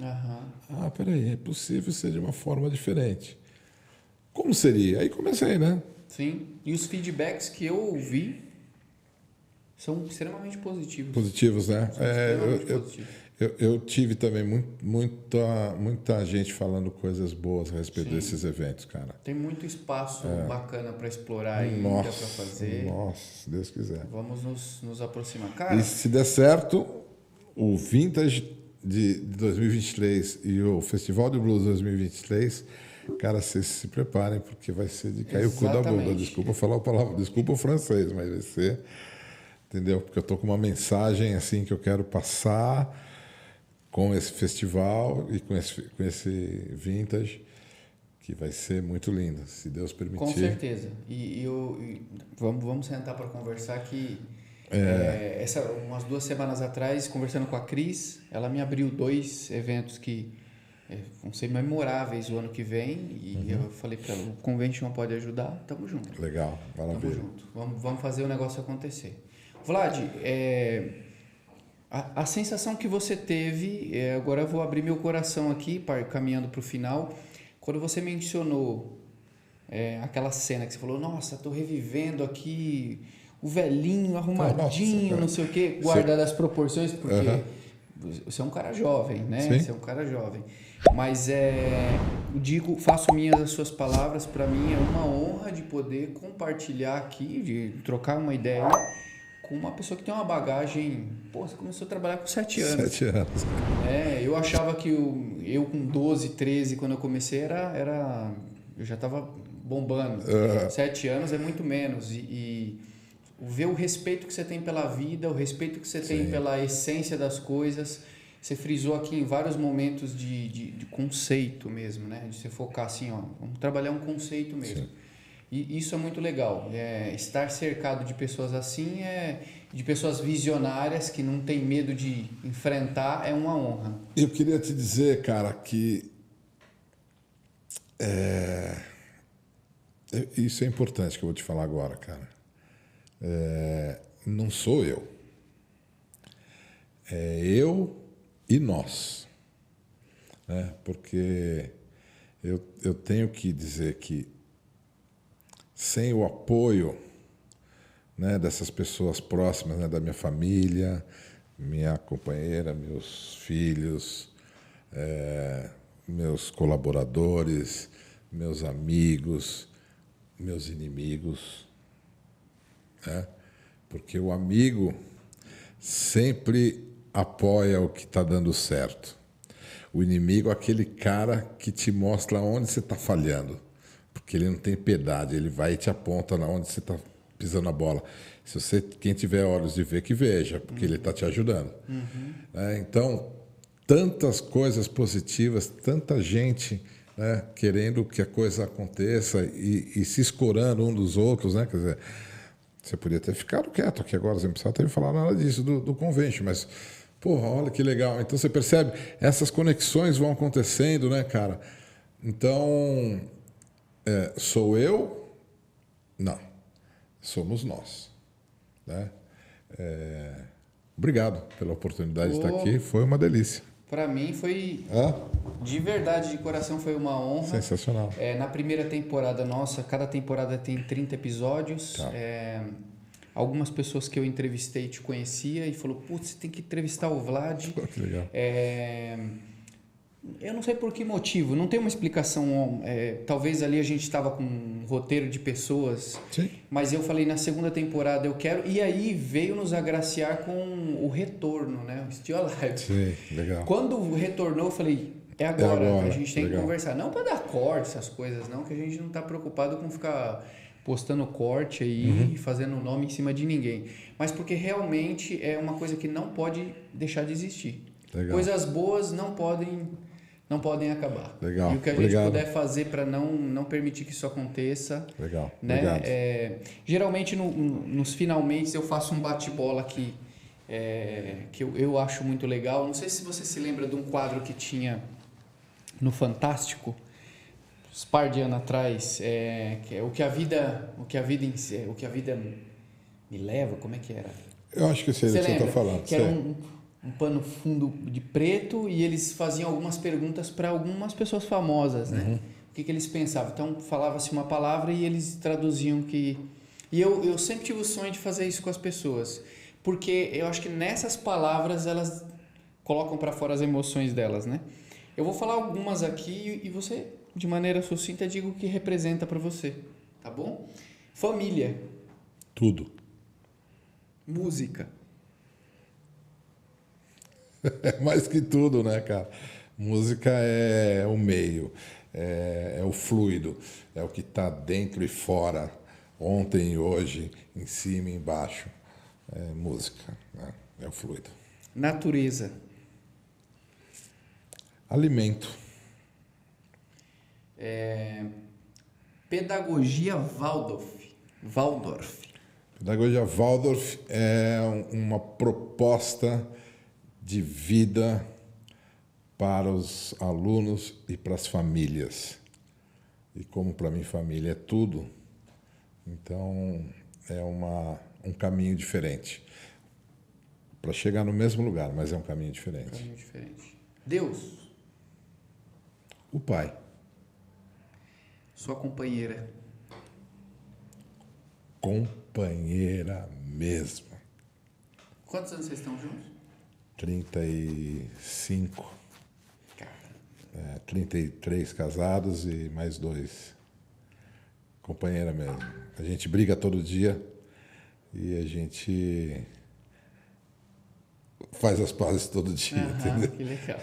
Peraí, é possível ser de uma forma diferente. Como seria? Aí comecei, né? Sim, e os feedbacks que eu ouvi são extremamente positivos. Positivos, né? Positivos. Eu tive também muita gente falando coisas boas a respeito desses eventos, cara. Tem muito espaço bacana para explorar ainda, para fazer. Nossa, se Deus quiser. Vamos nos aproximar. Cara, E se der certo, o Vintage de 2023 e o Festival de Blues 2023, cara, vocês se preparem, porque vai ser de cair o cu da bunda. Desculpa falar a palavra, desculpa o francês, mas vai ser, entendeu? Porque eu tô com uma mensagem assim que eu quero passar com esse festival e com esse Vintage, que vai ser muito lindo, se Deus permitir. Com certeza. Vamos sentar para conversar que umas 2 semanas atrás, conversando com a Cris, ela me abriu 2 eventos que vão ser memoráveis o ano que vem, e eu falei para ela, o Convention pode ajudar, tamo junto. Legal, maravilha. Tamo junto. Vamos fazer o negócio acontecer. Vlad, a sensação que você teve, agora eu vou abrir meu coração aqui, caminhando para o final, quando você mencionou aquela cena que você falou, nossa, tô revivendo aqui o velhinho, arrumadinho, não sei o quê, guardado as proporções, porque você é um cara jovem, né? Sim. Você é um cara jovem. Mas faço minhas as suas palavras, para mim é uma honra de poder compartilhar aqui, de trocar uma ideia com uma pessoa que tem uma bagagem. Pô, você começou a trabalhar com 7 anos. 7 anos. Eu achava que eu com 12, 13, quando eu comecei, eu já estava bombando. 7 anos é muito menos. E ver o respeito que você tem pela vida, o respeito que você tem pela essência das coisas. Você frisou aqui em vários momentos de conceito mesmo, né? De você focar assim, vamos trabalhar um conceito mesmo. Sim. E isso é muito legal. Estar cercado de pessoas assim, de pessoas visionárias que não tem medo de enfrentar, é uma honra. Eu queria te dizer, cara, que isso é importante que eu vou te falar agora, cara. Não sou eu. É eu e nós. Porque eu tenho que dizer que sem o apoio, né, dessas pessoas próximas, né, da minha família, minha companheira, meus filhos, meus colaboradores, meus amigos, meus inimigos, né? Porque o amigo sempre apoia o que está dando certo. O inimigo é aquele cara que te mostra onde você está falhando. Porque ele não tem piedade, ele vai e te aponta na onde você está pisando a bola. Quem tiver olhos de ver, que veja, porque ele está te ajudando. Então, tantas coisas positivas, tanta gente, né, querendo que a coisa aconteça e se escorando um dos outros, né? Quer dizer, você podia ter ficado quieto aqui agora, você não precisava ter me falado nada disso do Convention, mas, porra, olha que legal. Então, você percebe, essas conexões vão acontecendo, né, cara? Então, sou eu? Não. Somos nós. Né? Obrigado pela oportunidade de estar aqui. Foi uma delícia. Para mim foi, de verdade, de coração, foi uma honra. Sensacional. Na primeira temporada nossa, cada temporada tem 30 episódios. Tá. Algumas pessoas que eu entrevistei te conhecia e falou, putz, você tem que entrevistar o Vlad. Pô, que legal. Eu não sei por que motivo, não tem uma explicação. Talvez ali a gente estava com um roteiro de pessoas. Sim. Mas eu falei, na segunda temporada eu quero. E aí veio nos agraciar com o retorno, né? O Still Alive. Sim, legal. Quando retornou, eu falei, é agora. A gente tem legal. que conversar. Não para dar corte, essas coisas, não, que a gente não está preocupado com ficar postando corte aí, fazendo nome em cima de ninguém. Mas porque realmente é uma coisa que não pode deixar de existir. Legal. Coisas boas não podem não podem acabar. Legal. E o que a gente puder fazer para não permitir que isso aconteça. Legal. Né? Obrigado. Geralmente nos finalmente eu faço um bate-bola aqui que eu acho muito legal. Não sei se você se lembra de um quadro que tinha no Fantástico, uns par de anos atrás, que é o que a vida me leva, como é que era? Eu acho que sei do que você está falando. Que era um pano fundo de preto e eles faziam algumas perguntas para algumas pessoas famosas, né? O que eles pensavam? Então falava-se uma palavra e eles traduziam que... E eu sempre tive o sonho de fazer isso com as pessoas, porque eu acho que nessas palavras elas colocam para fora as emoções delas, né? Eu vou falar algumas aqui e você, de maneira sucinta, diga o que representa para você, tá bom? Família. Tudo. Música. É mais que tudo, né, cara? Música é o meio, é o fluido, é o que está dentro e fora, ontem e hoje, em cima e embaixo. É música, né? É o fluido. Natureza. Alimento. Pedagogia Waldorf. Pedagogia Waldorf é uma proposta de vida para os alunos e para as famílias. E como para mim família é tudo, então é um caminho diferente. Para chegar no mesmo lugar, mas é um caminho diferente. Deus. O Pai. Sua companheira. Companheira mesmo. Quantos anos vocês estão juntos? 35. 33 casados e mais 2. Companheira mesmo. A gente briga todo dia e a gente faz as pazes todo dia, entendeu? Que legal.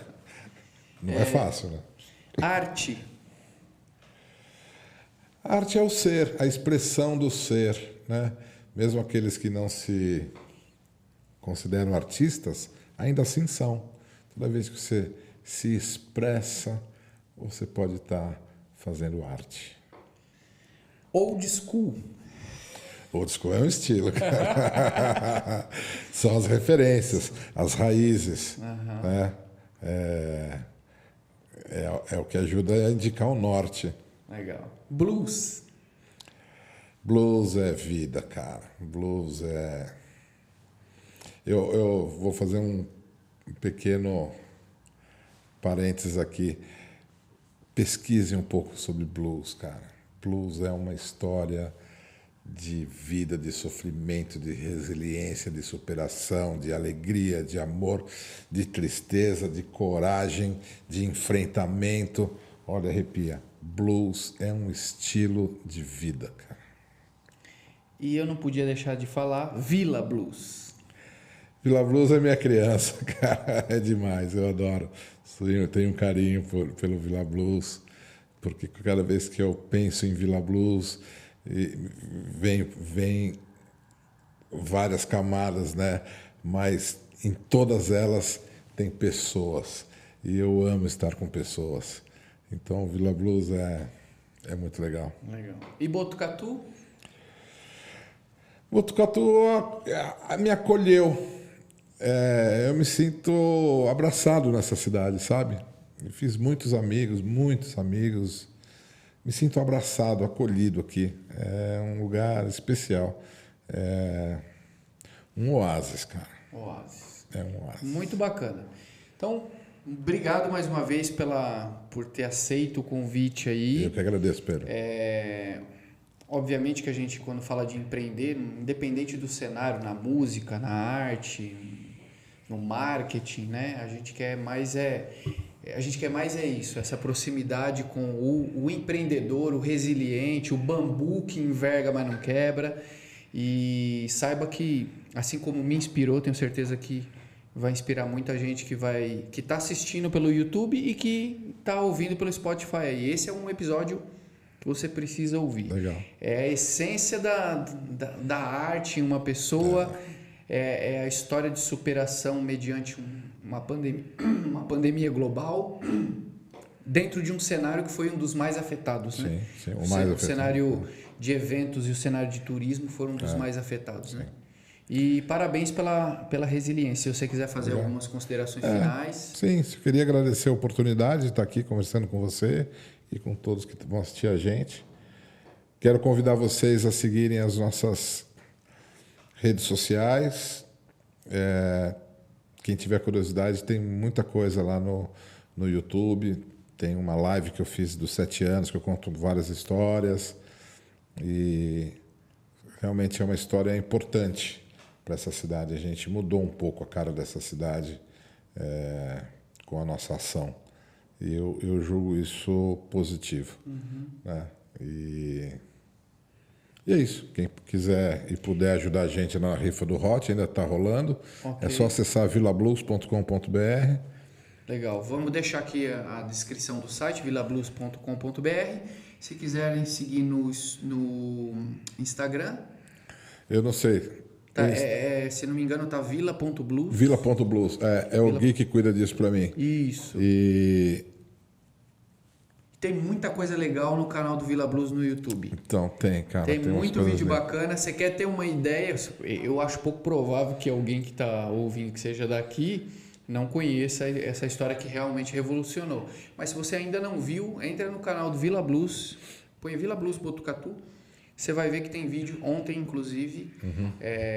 Não é fácil, né? Arte. A arte é o ser, a expressão do ser, né? Mesmo aqueles que não se consideram artistas, ainda assim são. Toda vez que você se expressa, você pode estar fazendo arte. Old School. Old School é um estilo, cara. São as referências, as raízes. Né? É o que ajuda a indicar o norte. Legal. Blues. Blues é vida, cara. Blues é... Eu vou fazer um pequeno parênteses aqui. Pesquise um pouco sobre blues, cara. Blues é uma história de vida, de sofrimento, de resiliência, de superação, de alegria, de amor, de tristeza, de coragem, de enfrentamento. Olha, arrepia. Blues é um estilo de vida, cara. E eu não podia deixar de falar Vila Blues. Vila Blues é minha criança, cara. É demais, eu adoro. Eu tenho um carinho pelo Vila Blues, porque cada vez que eu penso em Vila Blues, vem várias camadas, né? Mas em todas elas tem pessoas. E eu amo estar com pessoas. Então, o Vila Blues é muito legal. Legal. E Botucatu? Botucatu me acolheu. Eu me sinto abraçado nessa cidade, sabe? Eu fiz muitos amigos. Me sinto abraçado, acolhido aqui. É um lugar especial. É um oásis, cara. Oásis. É um oásis. Muito bacana. Então, obrigado mais uma vez por ter aceito o convite aí. Eu que agradeço, Pedro. Obviamente que a gente, quando fala de empreender, independente do cenário, na música, na arte, no marketing, né? A gente quer mais isso, essa proximidade com o empreendedor, o resiliente, o bambu que enverga, mas não quebra. E saiba que, assim como me inspirou, tenho certeza que vai inspirar muita gente que está assistindo pelo YouTube e que está ouvindo pelo Spotify. E esse é um episódio que você precisa ouvir. Legal. É a essência da arte em uma pessoa, é a história de superação mediante uma pandemia global, dentro de um cenário que foi um dos mais afetados, né? Sim, o mais afetado. O cenário de eventos e o cenário de turismo foram um dos mais afetados, né? E parabéns pela resiliência. Se você quiser fazer algumas considerações finais. Sim, eu queria agradecer a oportunidade de estar aqui conversando com você e com todos que vão assistir a gente. Quero convidar vocês a seguirem as nossas redes sociais. Quem tiver curiosidade, tem muita coisa lá no YouTube. Tem uma live que eu fiz dos 7 anos, que eu conto várias histórias. E realmente é uma história importante para essa cidade. A gente mudou um pouco a cara dessa cidade com a nossa ação. E eu julgo isso positivo. Né? E é isso. Quem quiser e puder ajudar a gente na rifa do Hot, ainda está rolando. Okay. É só acessar villablues.com.br. Legal. Vamos deixar aqui a descrição do site, villablues.com.br. Se quiserem seguir no Instagram. Eu não sei. Tá, se não me engano, tá vila.blues. Vila.blues. É o Gui que cuida disso para mim. Isso. E tem muita coisa legal no canal do Vila Blues no YouTube. Então, tem, cara. Tem muito vídeo bacana. Você quer ter uma ideia? Eu acho pouco provável que alguém que está ouvindo, que seja daqui, não conheça essa história que realmente revolucionou. Mas se você ainda não viu, entra no canal do Vila Blues, põe Vila Blues Botucatu. Você vai ver que tem vídeo, ontem inclusive,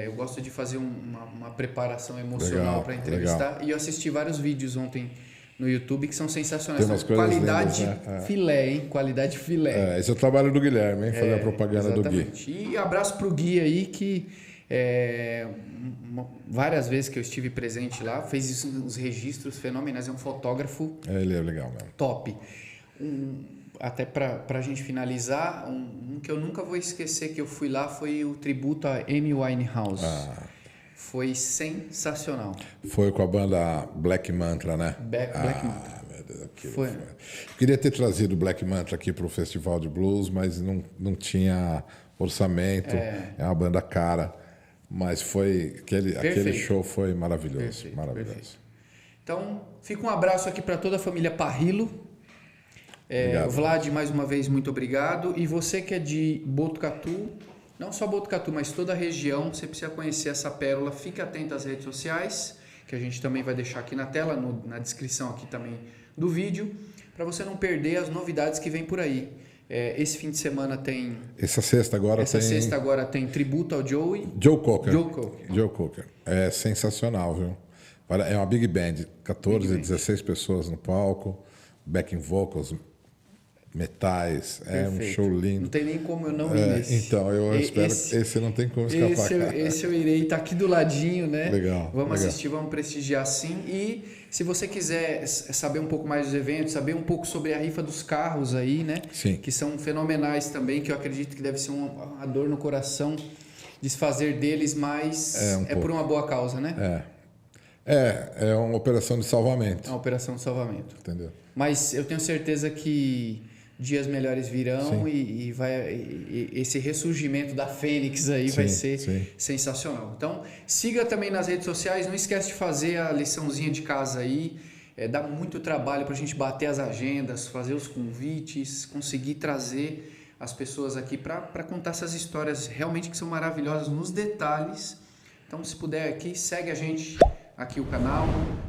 eu gosto de fazer uma preparação emocional para entrevistar. Legal. E eu assisti vários vídeos ontem no YouTube que são sensacionais. Qualidade lindas, né? Filé, hein? Qualidade filé. Esse é o trabalho do Guilherme, hein? Fazer a propaganda exatamente. do Gui. E abraço pro Gui aí que várias vezes que eu estive presente lá, fez uns registros fenomenais, é um fotógrafo. Ele é legal mesmo. Top. Até para a gente finalizar, um que eu nunca vou esquecer que eu fui lá foi o tributo a Amy Winehouse. Foi sensacional. Foi com a banda Black Mantra, né? Black Mantra. Meu Deus, foi. Eu queria ter trazido o Black Mantra aqui para o Festival de Blues, mas não tinha orçamento. É uma banda cara. Mas foi aquele show foi maravilhoso. Perfeito. Então, fica um abraço aqui para toda a família Parrillo. Vlad, mais uma vez, muito obrigado. E você que é de Botucatu, não só Botucatu, mas toda a região, você precisa conhecer essa pérola. Fique atento às redes sociais, que a gente também vai deixar aqui na tela, na descrição aqui também do vídeo, para você não perder as novidades que vem por aí. Esse fim de semana tem... Essa sexta agora tem tributo ao Joe Cocker. É sensacional, viu? É uma big band, 14, 16 pessoas no palco, backing vocals, metais, um show lindo. Não tem nem como eu não ir nesse. Então, eu espero que esse não tem como escapar. Esse eu irei, tá aqui do ladinho, né? Legal. Vamos assistir, vamos prestigiar sim. E se você quiser saber um pouco mais dos eventos, saber um pouco sobre a rifa dos carros aí, né? Sim. Que são fenomenais também, que eu acredito que deve ser uma dor no coração desfazer deles, mas por uma boa causa, né? É uma operação de salvamento. É uma operação de salvamento. Entendeu? Mas eu tenho certeza que dias melhores virão e esse ressurgimento da Fênix aí vai ser sensacional. Então, siga também nas redes sociais. Não esquece de fazer a liçãozinha de casa aí. Dá muito trabalho para a gente bater as agendas, fazer os convites, conseguir trazer as pessoas aqui para contar essas histórias realmente que são maravilhosas nos detalhes. Então, se puder aqui, segue a gente aqui o canal,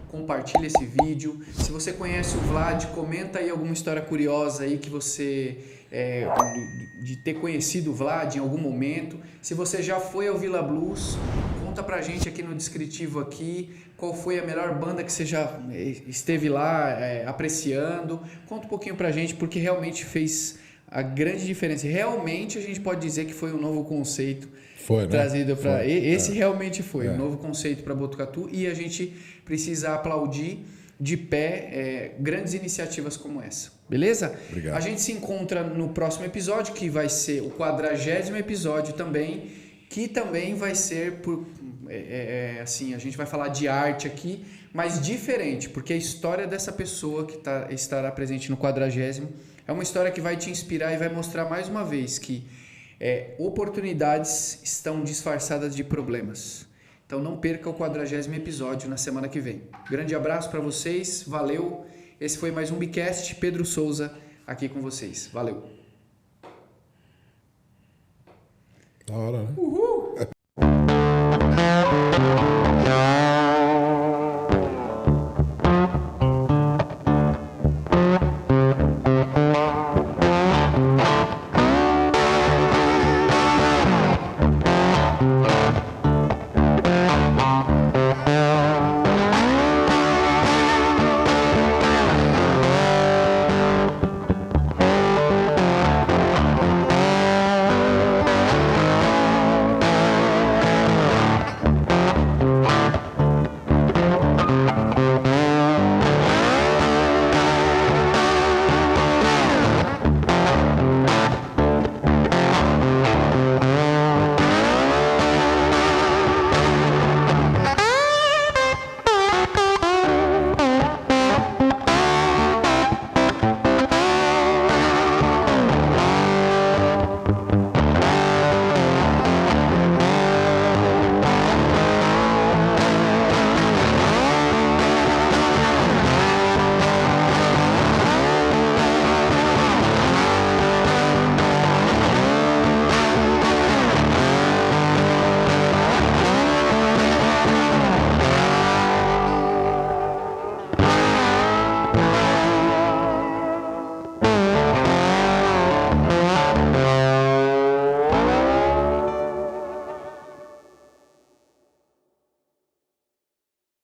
compartilha esse vídeo. Se você conhece o Vlad, comenta aí alguma história curiosa aí que você de ter conhecido o Vlad em algum momento. Se você já foi ao Vila Blues, conta pra gente aqui no descritivo aqui qual foi a melhor banda que você já esteve lá apreciando. Conta um pouquinho pra gente, porque realmente fez a grande diferença. Realmente a gente pode dizer que foi um novo conceito trazido para esse realmente foi um novo conceito para Botucatu, e a gente precisa aplaudir de pé grandes iniciativas como essa, beleza? Obrigado. A gente se encontra no próximo episódio, que vai ser o 40º episódio também, que também vai ser assim, a gente vai falar de arte aqui, mas diferente, porque a história dessa pessoa que estará presente no 40º é uma história que vai te inspirar e vai mostrar mais uma vez que oportunidades estão disfarçadas de problemas. Então não perca o 40º episódio na semana que vem. Grande abraço para vocês, valeu. Esse foi mais um Bicast. Pedro Souza aqui com vocês. Valeu. Da hora, né? Uhul.